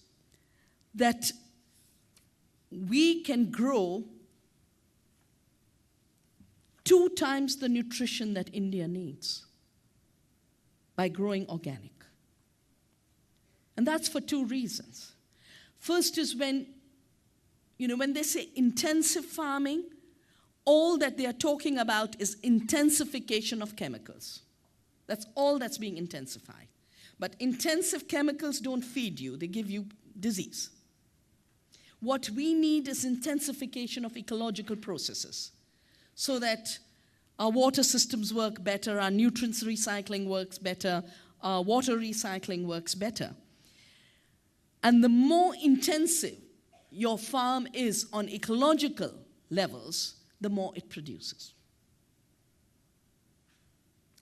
that we can grow 2 times the nutrition that India needs by growing organic. And that's for 2 reasons. First is when they say intensive farming, all that they are talking about is intensification of chemicals. That's all that's being intensified. But intensive chemicals don't feed you, they give you disease. What we need is intensification of ecological processes so that our water systems work better, our nutrients recycling works better, water recycling works better. And the more intensive your farm is on ecological levels, the more it produces.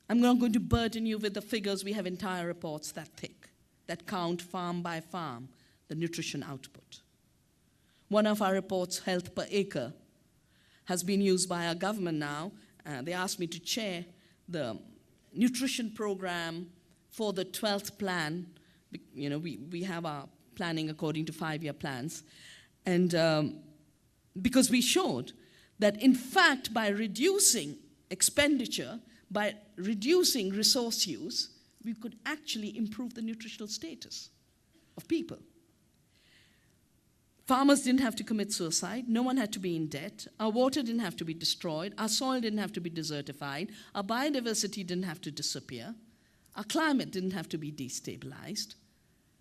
I'm not going to burden you with the figures. We have entire reports that thick that count farm by farm the nutrition output. One of our reports, Health Per Acre, has been used by our government now. They asked me to chair the nutrition program for the 12th plan. You know, we have our planning according to 5-year plans. And because we showed that, in fact, by reducing expenditure, by reducing resource use, we could actually improve the nutritional status of people. Farmers didn't have to commit suicide. No one had to be in debt. Our water didn't have to be destroyed. Our soil didn't have to be desertified. Our biodiversity didn't have to disappear. Our climate didn't have to be destabilized.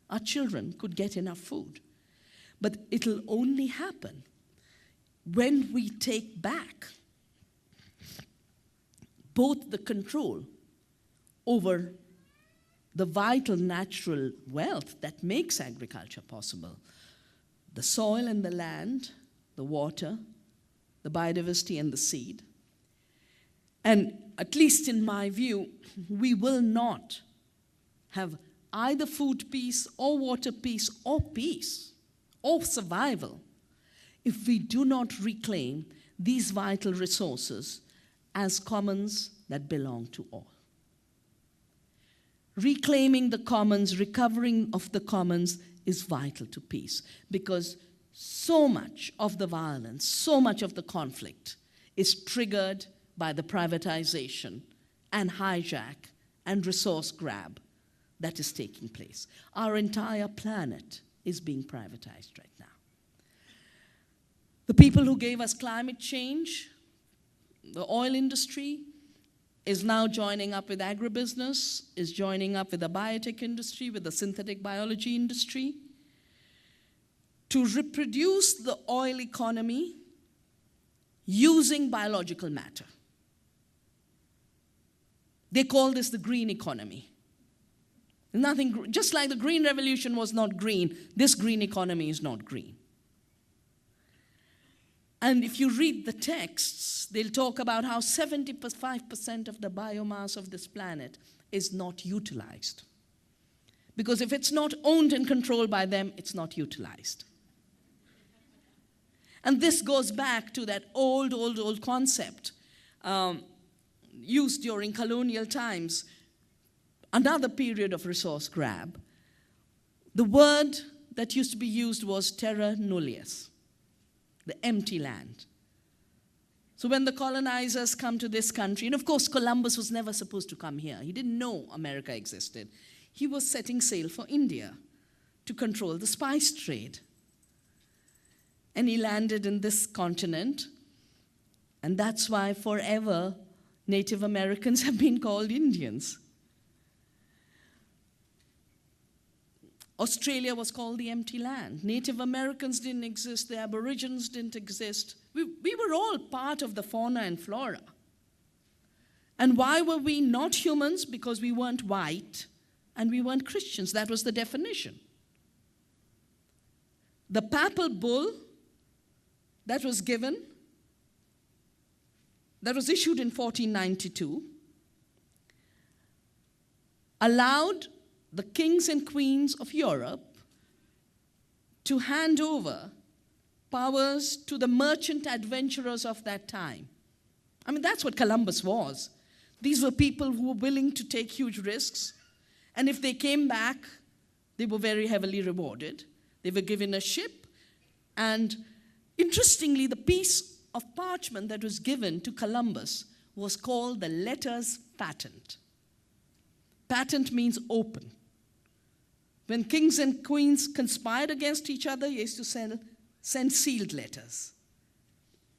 Our children could get enough food. But it'll only happen when we take back both the control over the vital natural wealth that makes agriculture possible. The soil and the land, the water, the biodiversity and the seed. And at least in my view, we will not have either food peace or water peace or survival if we do not reclaim these vital resources as commons that belong to all. Reclaiming the commons, recovering of the commons is vital to peace, because so much of the violence, so much of the conflict is triggered by the privatization and hijack and resource grab that is taking place. Our entire planet is being privatized right now. The people who gave us climate change, the oil industry, is now joining up with agribusiness, is joining up with the biotech industry, with the synthetic biology industry, to reproduce the oil economy using biological matter. They call this the green economy. Nothing, just like the green revolution was not green, this green economy is not green. And if you read the texts, they'll talk about how 75% of the biomass of this planet is not utilized. Because if it's not owned and controlled by them, it's not utilized. And this goes back to that old concept used during colonial times, another period of resource grab. The word that used to be used was terra nullius, the empty land. So when the colonizers come to this country, and of course Columbus was never supposed to come here. He didn't know America existed. He was setting sail for India to control the spice trade. And he landed in this continent, and that's why forever Native Americans have been called Indians. Australia was called the empty land. Native Americans didn't exist. The Aborigines didn't exist. We were all part of the fauna and flora. And why were we not humans? Because we weren't white and we weren't Christians. That was the definition. The papal bull that was given, that was issued in 1492, allowed the kings and queens of Europe to hand over powers to the merchant adventurers of that time. I mean, that's what Columbus was. These were people who were willing to take huge risks, and if they came back, they were very heavily rewarded. They were given a ship, and interestingly, the piece of parchment that was given to Columbus was called the letters patent. Patent means open. When kings and queens conspired against each other, they used to send sealed letters.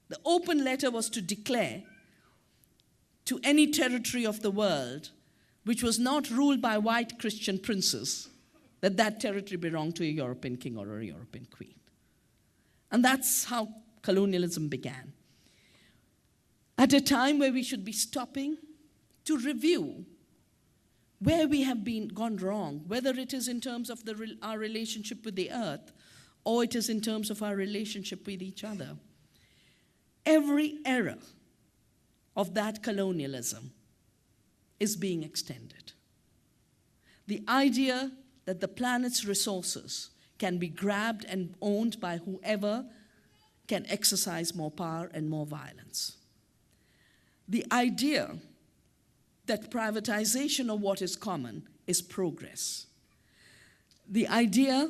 The open letter was to declare to any territory of the world which was not ruled by white Christian princes that that territory belonged to a European king or a European queen. And that's how colonialism began. At a time where we should be stopping to review where we have gone wrong, whether it is in terms of our relationship with the earth, or it is in terms of our relationship with each other. Every era of that colonialism is being extended. The idea that the planet's resources can be grabbed and owned by whoever can exercise more power and more violence. The idea that privatization of what is common is progress. The idea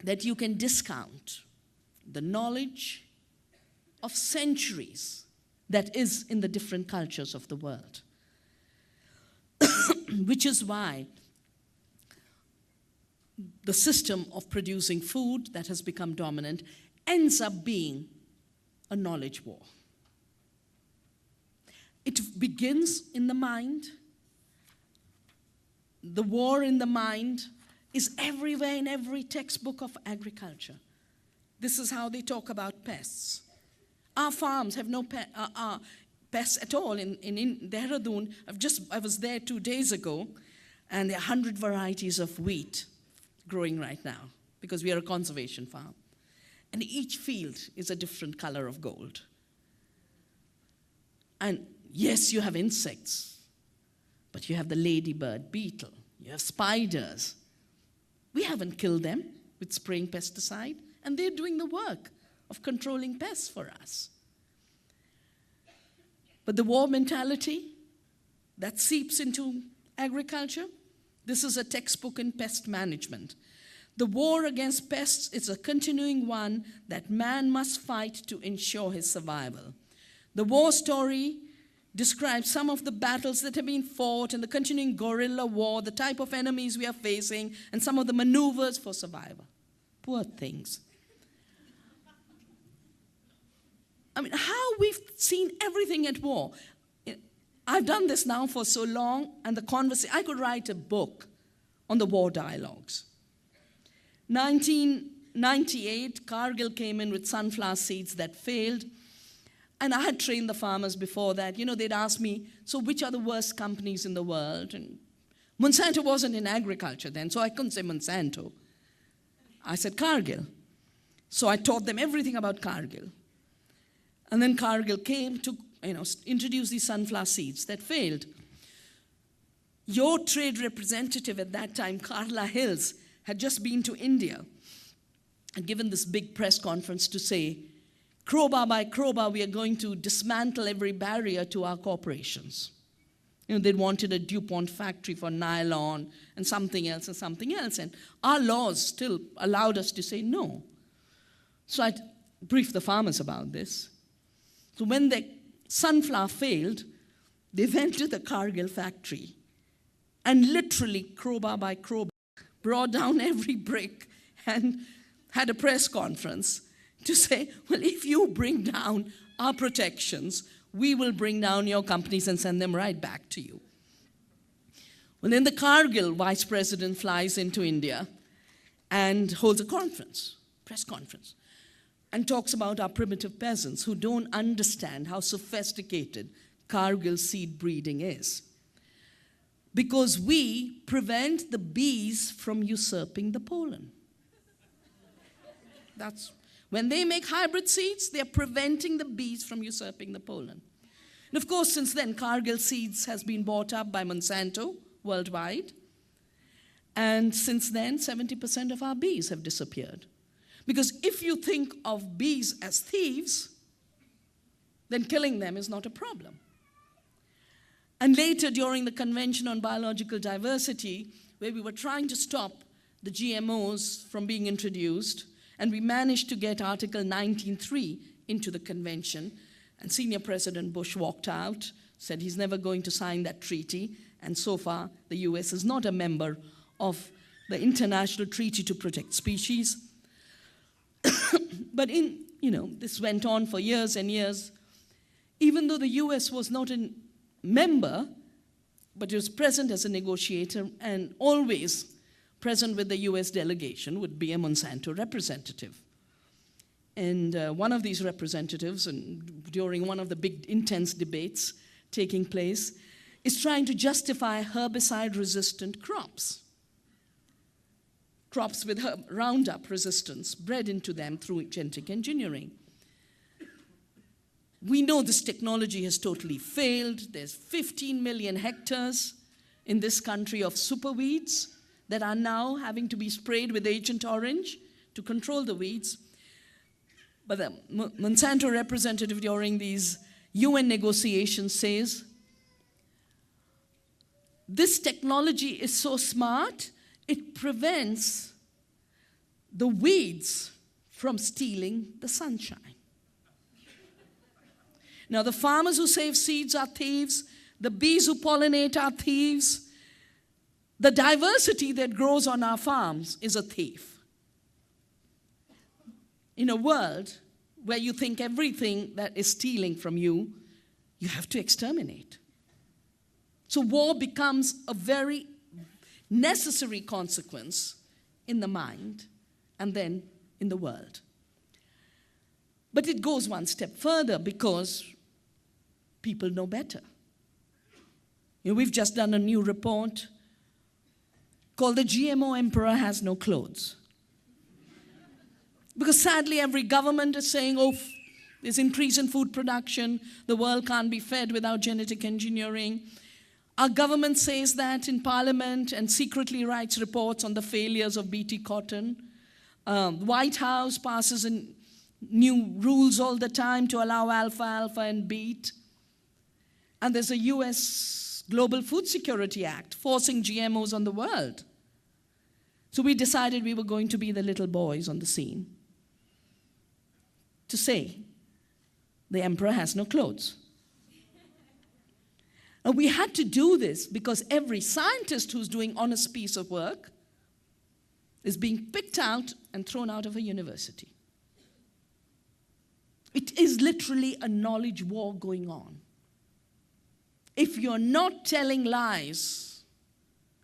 that you can discount the knowledge of centuries that is in the different cultures of the world. Which is why the system of producing food that has become dominant ends up being a knowledge war. It begins in the mind. The war in the mind is everywhere in every textbook of agriculture. This is how they talk about pests. Our farms have no pests at all. In Dehradun, I was there 2 days ago, and there are 100 varieties of wheat growing right now because we are a conservation farm. And each field is a different color of gold. And yes, you have insects, but you have the ladybird beetle, you have spiders. We haven't killed them with spraying pesticide, and they're doing the work of controlling pests for us. But the war mentality that seeps into agriculture, this is a textbook in pest management. The war against pests is a continuing one that man must fight to ensure his survival. The war story describes some of the battles that have been fought and the continuing guerrilla war, the type of enemies we are facing, and some of the maneuvers for survival. Poor things. I mean, how we've seen everything at war. I've done this now for so long, and I could write a book on the war dialogues. 1998, Cargill came in with sunflower seeds that failed. And I had trained the farmers before that. You know, they'd ask me, so which are the worst companies in the world? And Monsanto wasn't in agriculture then, so I couldn't say Monsanto. I said Cargill. So I taught them everything about Cargill. And then Cargill came to, introduce these sunflower seeds that failed. Your trade representative at that time, Carla Hills, had just been to India and given this big press conference to say, crowbar by crowbar, we are going to dismantle every barrier to our corporations. They wanted a DuPont factory for nylon and something else and something else. And our laws still allowed us to say no. So I briefed the farmers about this. So when the sunflower failed, they went to the Cargill factory and literally, crowbar by crowbar, brought down every brick and had a press conference to say, well, if you bring down our protections, we will bring down your companies and send them right back to you. Well, then the Cargill vice president flies into India and holds a press conference, and talks about our primitive peasants who don't understand how sophisticated Cargill seed breeding is. Because we prevent the bees from usurping the pollen. When they make hybrid seeds, they're preventing the bees from usurping the pollen. And of course, since then, Cargill Seeds has been bought up by Monsanto worldwide. And since then, 70% of our bees have disappeared. Because if you think of bees as thieves, then killing them is not a problem. And later, during the Convention on Biological Diversity, where we were trying to stop the GMOs from being introduced, and we managed to get Article 19.3 into the convention, and Senior President Bush walked out, said he's never going to sign that treaty, and so far the US is not a member of the International Treaty to Protect Species. But this went on for years and years. Even though the US was not a member, but it was present as a negotiator, and always present with the US delegation would be a Monsanto representative. And one of these representatives, and during one of the big intense debates taking place, is trying to justify herbicide-resistant crops. Crops with Roundup resistance bred into them through genetic engineering. We know this technology has totally failed. There's 15 million hectares in this country of superweeds that are now having to be sprayed with Agent Orange to control the weeds. But the Monsanto representative during these UN negotiations says, this technology is so smart, it prevents the weeds from stealing the sunshine. Now, the farmers who save seeds are thieves. The bees who pollinate are thieves. The diversity that grows on our farms is a thief. In a world where you think everything that is stealing from you, you have to exterminate. So war becomes a very necessary consequence in the mind and then in the world. But it goes one step further because people know better. We've just done a new report called The GMO Emperor Has No Clothes. Because sadly, every government is saying, oh, there's increase in food production, the world can't be fed without genetic engineering. Our government says that in Parliament and secretly writes reports on the failures of BT Cotton. White House passes new rules all the time to allow alfalfa and beet. And there's a US Global Food Security Act forcing GMOs on the world. So we decided we were going to be the little boys on the scene to say, the emperor has no clothes. And we had to do this because every scientist who's doing honest piece of work is being picked out and thrown out of a university. It is literally a knowledge war going on. If you're not telling lies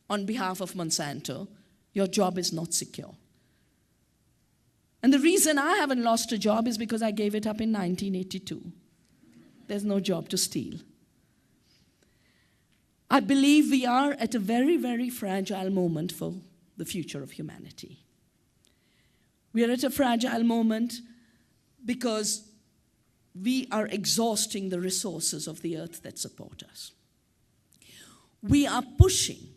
on behalf of Monsanto, your job is not secure. And the reason I haven't lost a job is because I gave it up in 1982. There's no job to steal. I believe we are at a very, very fragile moment for the future of humanity. We are at a fragile moment because we are exhausting the resources of the earth that support us. We are pushing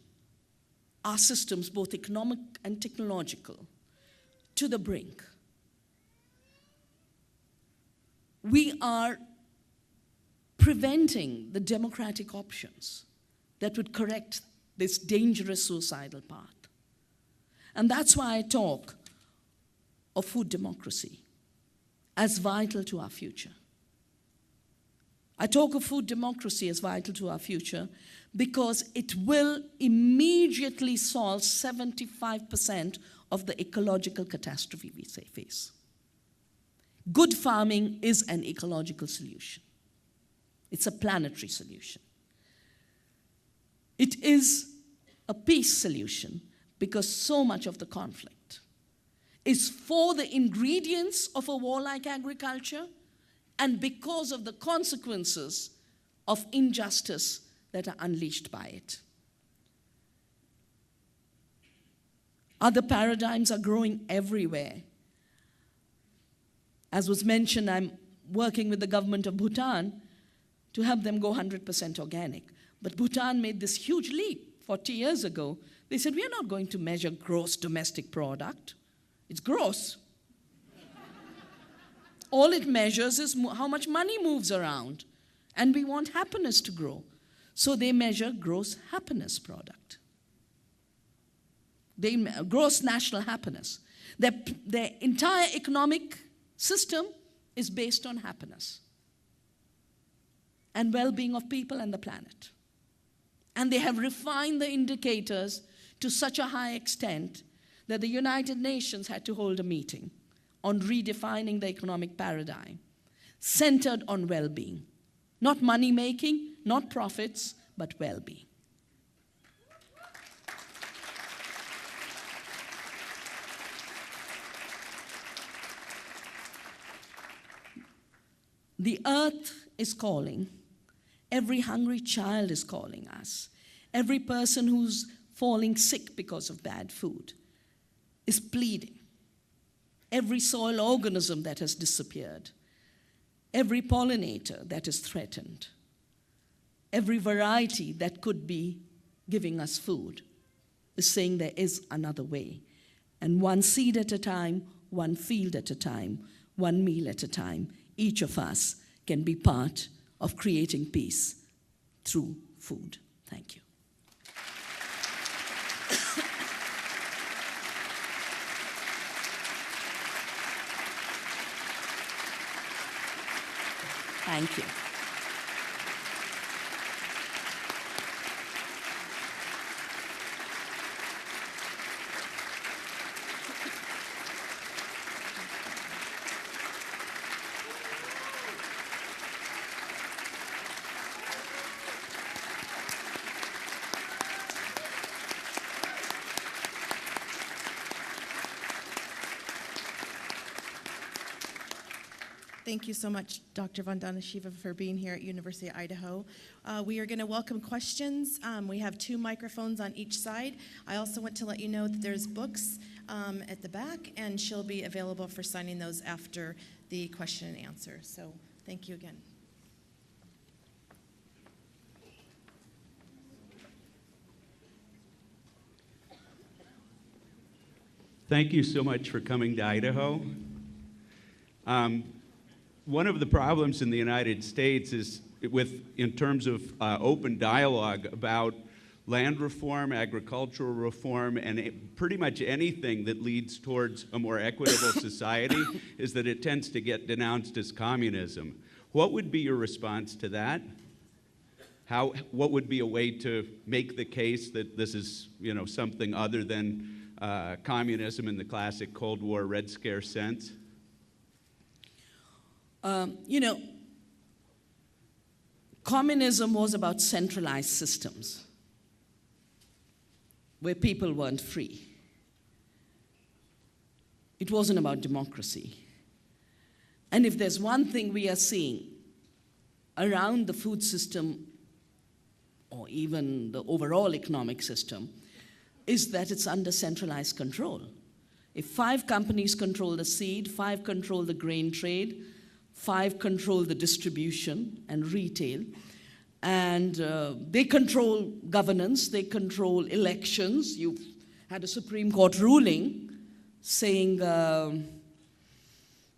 our systems, both economic and technological, to the brink. We are preventing the democratic options that would correct this dangerous suicidal path. And that's why I talk of food democracy as vital to our future. I talk of food democracy as vital to our future because it will immediately solve 75% of the ecological catastrophe we face. Good farming is an ecological solution. It's a planetary solution. It is a peace solution because so much of the conflict is for the ingredients of a warlike agriculture and because of the consequences of injustice that are unleashed by it. Other paradigms are growing everywhere. As was mentioned, I'm working with the government of Bhutan to help them go 100% organic. But Bhutan made this huge leap 40 years ago. They said, we are not going to measure gross domestic product. It's gross. All it measures is how much money moves around. And we want happiness to grow. So they measure gross happiness product. Gross national happiness. Their entire economic system is based on happiness and well-being of people and the planet. And they have refined the indicators to such a high extent that the United Nations had to hold a meeting on redefining the economic paradigm, centered on well-being. Not money-making, not profits, but well-being. The earth is calling, Every hungry child is calling us. Every person who's falling sick because of bad food is pleading. Every soil organism that has disappeared, every pollinator that is threatened, every variety that could be giving us food is saying there is another way. And one seed at a time, one field at a time, one meal at a time, each of us can be part of creating peace through food. Thank you. Thank you. Thank you so much, Dr. Vandana Shiva, for being here at University of Idaho. We are going to welcome questions. We have 2 microphones on each side. I also want to let you know that there's books at the back, and she'll be available for signing those after the question and answer. So thank you again. Thank you so much for coming to Idaho. One of the problems in the United States is in terms of open dialogue about land reform, agricultural reform, and pretty much anything that leads towards a more equitable society is that it tends to get denounced as communism. What would be your response to that? What would be a way to make the case that this is, something other than communism in the classic Cold War Red Scare sense? Communism was about centralized systems where people weren't free. It wasn't about democracy. And if there's one thing we are seeing around the food system or even the overall economic system, is that it's under centralized control. If 5 companies control the seed, 5 control the grain trade, 5 control the distribution and retail, and they control governance, they control elections. You've had a Supreme Court ruling saying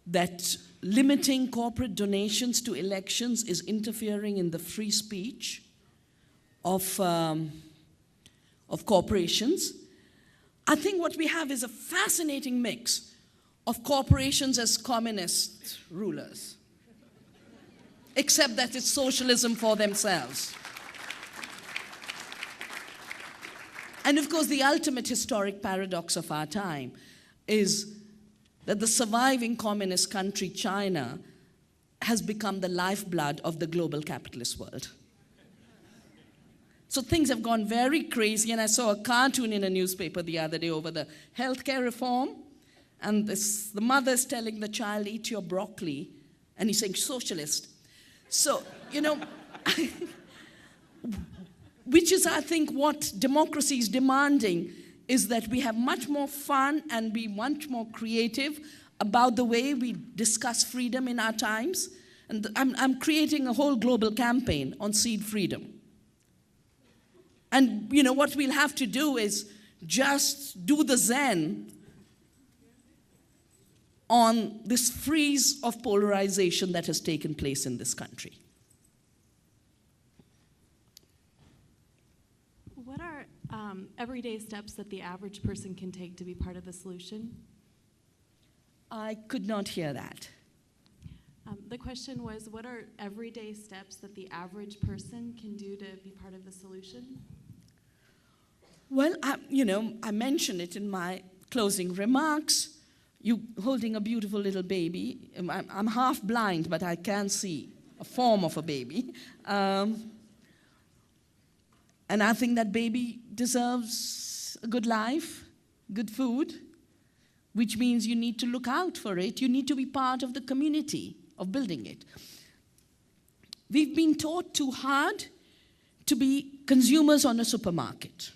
that limiting corporate donations to elections is interfering in the free speech of corporations. I think what we have is a fascinating mix of corporations as communist rulers, except that it's socialism for themselves. And of course, the ultimate historic paradox of our time is that the surviving communist country, China, has become the lifeblood of the global capitalist world. So things have gone very crazy, and I saw a cartoon in a newspaper the other day over the healthcare reform. And the mother's telling the child, eat your broccoli, and he's saying, socialist. So, which is, I think, what democracy is demanding, is that we have much more fun and be much more creative about the way we discuss freedom in our times. And I'm creating a whole global campaign on seed freedom. And, what we'll have to do is just do the Zen on this freeze of polarization that has taken place in this country. What are everyday steps that the average person can take to be part of the solution? I could not hear that. The question was, what are everyday steps that the average person can do to be part of the solution? Well, I mentioned it in my closing remarks. You holding a beautiful little baby. I'm half blind, but I can see a form of a baby. And I think that baby deserves a good life, good food, which means you need to look out for it. You need to be part of the community of building it. We've been taught too hard to be consumers on a supermarket.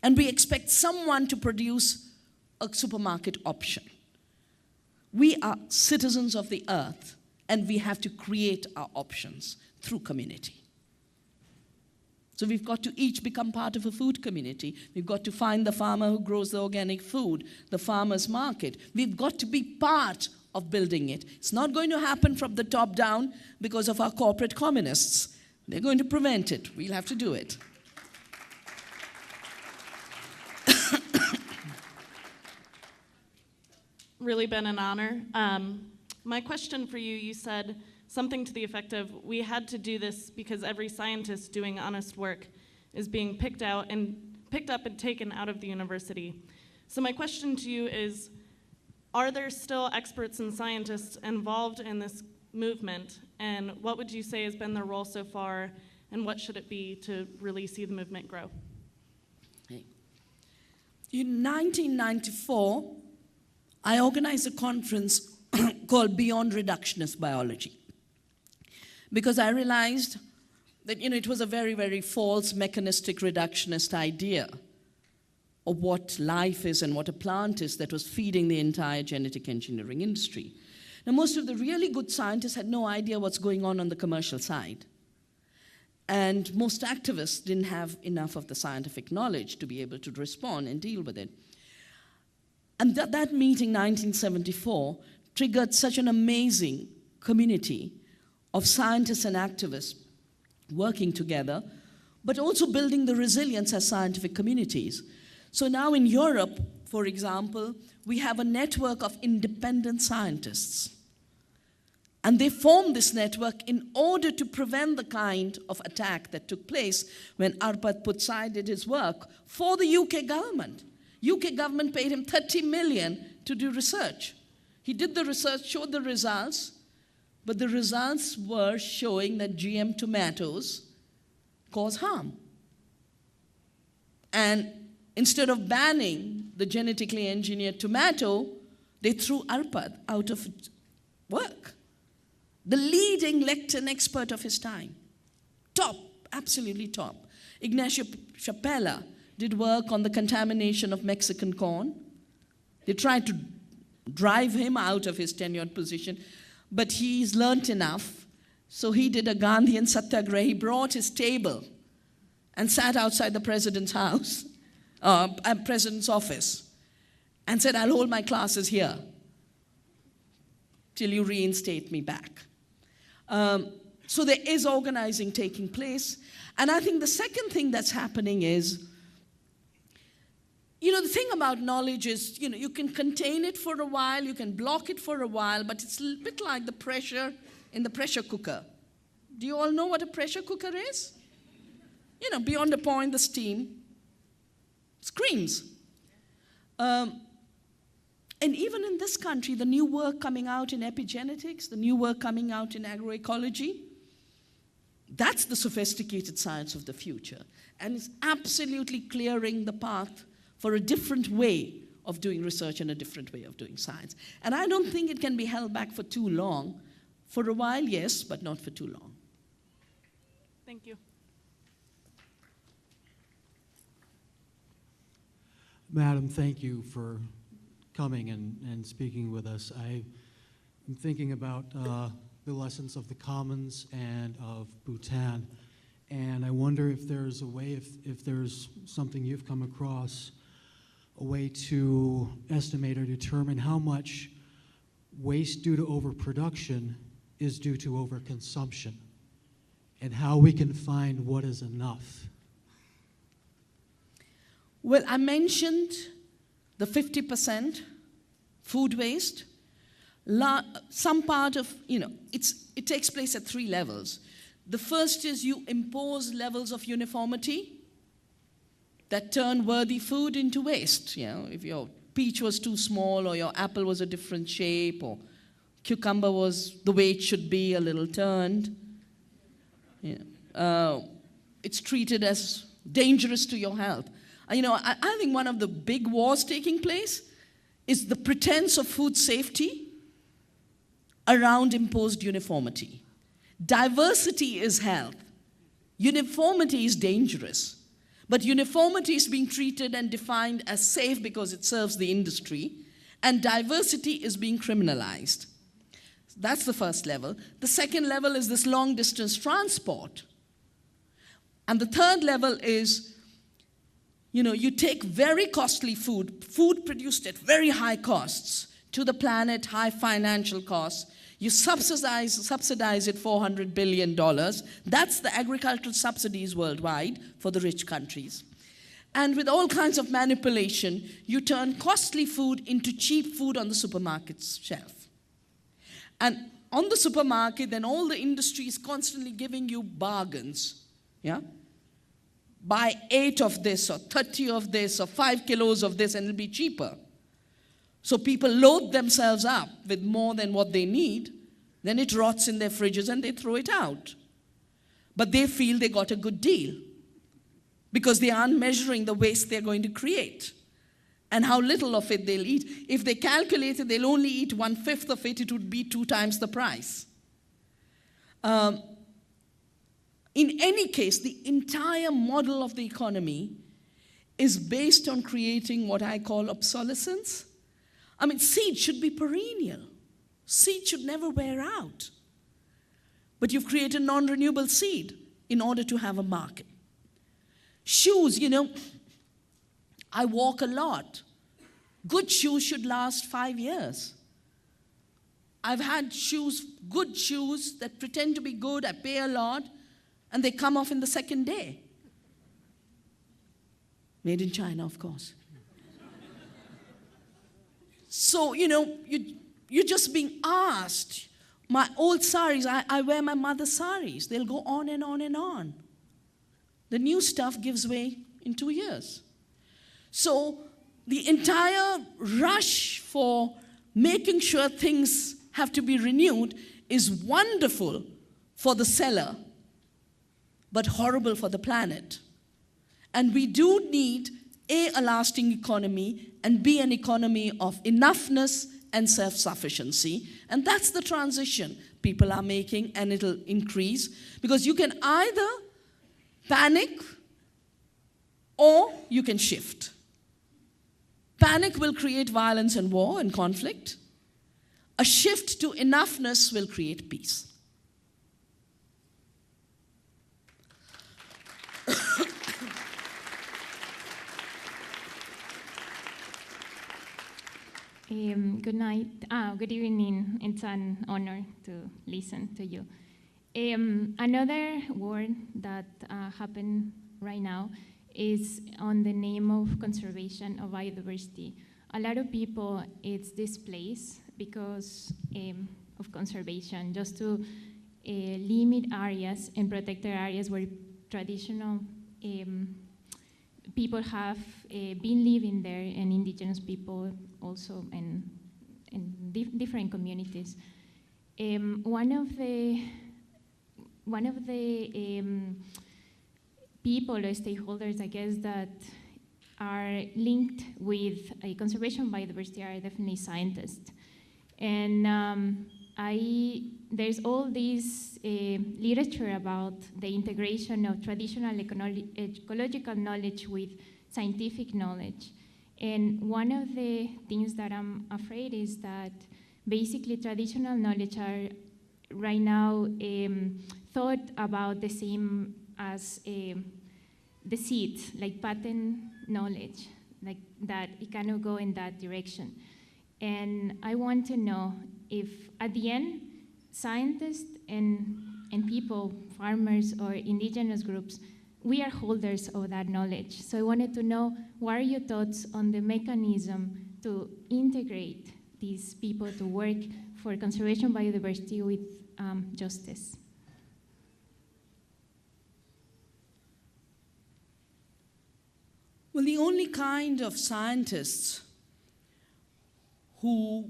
And we expect someone to produce a supermarket option. We are citizens of the earth, and we have to create our options through community. So we've got to each become part of a food community. We've got to find the farmer who grows the organic food, the farmer's market. We've got to be part of building it. It's not going to happen from the top down because of our corporate communists. They're going to prevent it. We'll have to do it. Really been an honor. My question for you, you said something to the effect of, we had to do this because every scientist doing honest work is being picked up and taken out of the university. So my question to you is, are there still experts and scientists involved in this movement? And what would you say has been their role so far? And what should it be to really see the movement grow? In 1994, I organized a conference called Beyond Reductionist Biology, because I realized that it was a very, very false, mechanistic, reductionist idea of what life is and what a plant is that was feeding the entire genetic engineering industry. Now, most of the really good scientists had no idea what's going on the commercial side. And most activists didn't have enough of the scientific knowledge to be able to respond and deal with it. And that meeting, 1974, triggered such an amazing community of scientists and activists working together, but also building the resilience as scientific communities. So now in Europe, for example, we have a network of independent scientists. And they formed this network in order to prevent the kind of attack that took place when Arpad Putzai did his work for the UK government. UK government paid him 30 million to do research. He did the research, showed the results, but the results were showing that GM tomatoes cause harm. And instead of banning the genetically engineered tomato, they threw Arpad out of work. The leading lectin expert of his time. Top, absolutely top. Ignacio Chapela did work on the contamination of Mexican corn. They tried to drive him out of his tenured position, but he's learnt enough. So he did a Gandhian satyagraha. He brought his table and sat outside the president's house, president's office, and said, I'll hold my classes here till you reinstate me back. So there is organizing taking place. And I think the second thing that's happening is, the thing about knowledge is, you can contain it for a while, you can block it for a while, but it's a bit like the pressure in the pressure cooker. Do you all know what a pressure cooker is? Beyond a point, the steam screams. And even in this country, the new work coming out in epigenetics, the new work coming out in agroecology, that's the sophisticated science of the future. And it's absolutely clearing the path for a different way of doing research and a different way of doing science. And I don't think it can be held back for too long. For a while, yes, but not for too long. Thank you. Madam, thank you for coming and speaking with us. I'm thinking about the lessons of the commons and of Bhutan, and I wonder if there's a way, if there's something you've come across, a way to estimate or determine how much waste due to overproduction is due to overconsumption, and how we can find what is enough. Well, I mentioned the 50% food waste. Some part of, it takes place at 3 levels. The first is you impose levels of uniformity that turn worthy food into waste. If your peach was too small, or your apple was a different shape, or cucumber was the way it should be, a little turned, it's treated as dangerous to your health. I think one of the big wars taking place is the pretense of food safety around imposed uniformity. Diversity is health. Uniformity is dangerous. But uniformity is being treated and defined as safe because it serves the industry, and diversity is being criminalized. That's the first level. The second level is this long-distance transport. And the third level is, you take very costly food produced at very high costs to the planet, high financial costs. You subsidize it $400 billion. That's the agricultural subsidies worldwide for the rich countries. And with all kinds of manipulation, you turn costly food into cheap food on the supermarket's shelf. And on the supermarket, then all the industry is constantly giving you bargains. Yeah? Buy 8 of this, or 30 of this, or 5 kilos of this, and it'll be cheaper. So people load themselves up with more than what they need, then it rots in their fridges and they throw it out. But they feel they got a good deal because they aren't measuring the waste they're going to create and how little of it they'll eat. If they calculated they'll only eat 1/5 of it, it would be 2 times the price. In any case, the entire model of the economy is based on creating what I call obsolescence. I mean, seed should be perennial. Seed should never wear out. But you've created non-renewable seed in order to have a market. Shoes, I walk a lot. Good shoes should last 5 years. I've had good shoes that pretend to be good, I pay a lot, and they come off in the second day. Made in China, of course. So, you're just being asked. My old saris, I wear my mother's saris. They'll go on and on and on. The new stuff gives way in 2 years. So the entire rush for making sure things have to be renewed is wonderful for the seller, but horrible for the planet. And we do need a lasting economy and B, an economy of enoughness and self-sufficiency. And that's the transition people are making, and it'll increase. Because you can either panic or you can shift. Panic will create violence and war and conflict. A shift to enoughness will create peace. Good night. Good evening. It's an honor to listen to you. Another word that happened right now is on the name of conservation of biodiversity. A lot of people, it's displaced because of conservation, just to limit areas and protect their areas where traditional people have been living there, and indigenous people also, and different communities. One of the people or stakeholders, I guess, that are linked with conservation biodiversity are definitely scientists. And there's all this literature about the integration of traditional ecological knowledge with scientific knowledge. And one of the things that I'm afraid is that basically traditional knowledge are right now thought about the same as the seeds, like patent knowledge, like that it cannot go in that direction. And I want to know if at the end, scientists and people, farmers or indigenous groups, we are holders of that knowledge. So I wanted to know, what are your thoughts on the mechanism to integrate these people to work for conservation biodiversity with justice? Well, the only kind of scientists who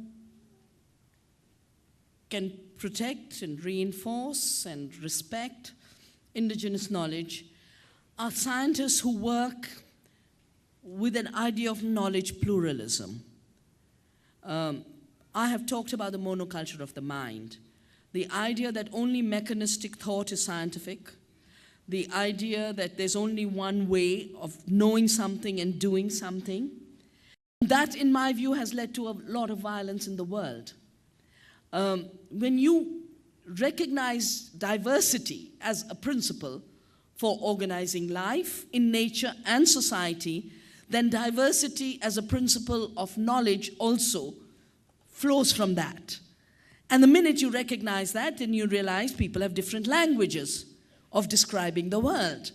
can protect and reinforce and respect indigenous knowledge are scientists who work with an idea of knowledge pluralism. I have talked about the monoculture of the mind. the idea that only mechanistic thought is scientific, the idea that there's only one way of knowing something and doing something. That, in my view, has led to a lot of violence in the world. When you recognize diversity as a principle for organizing life in nature and society, then diversity as a principle of knowledge also flows from that. And the minute you recognize that, then you realize people have different languages of describing the world.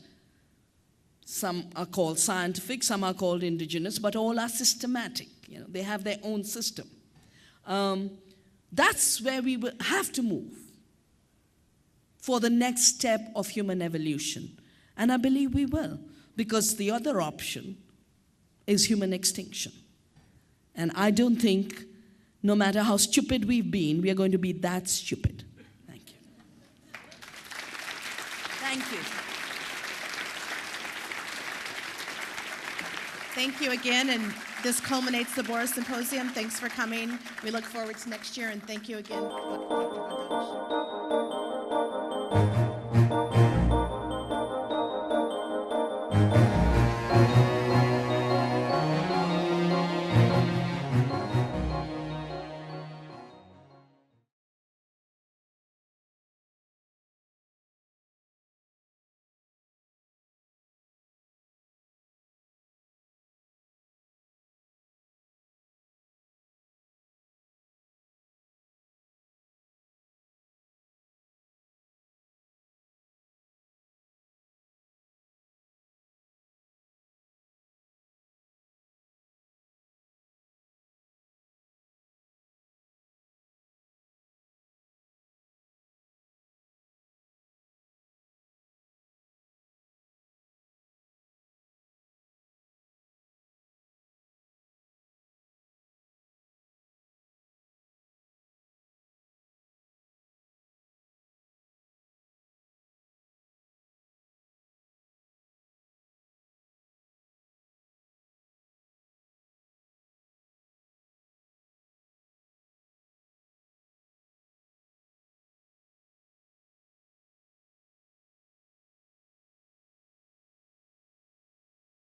Some are called scientific, some are called indigenous, but all are systematic. You know, they have their own system. That's where we will have to move for the next step of human evolution. And I believe we will, because the other option is human extinction. And I don't think, no matter how stupid we've been, we are going to be that stupid. Thank you. Thank you. Thank you again, and this culminates the Borah Symposium. Thanks for coming. We look forward to next year, and thank you again, Dr. Vandana.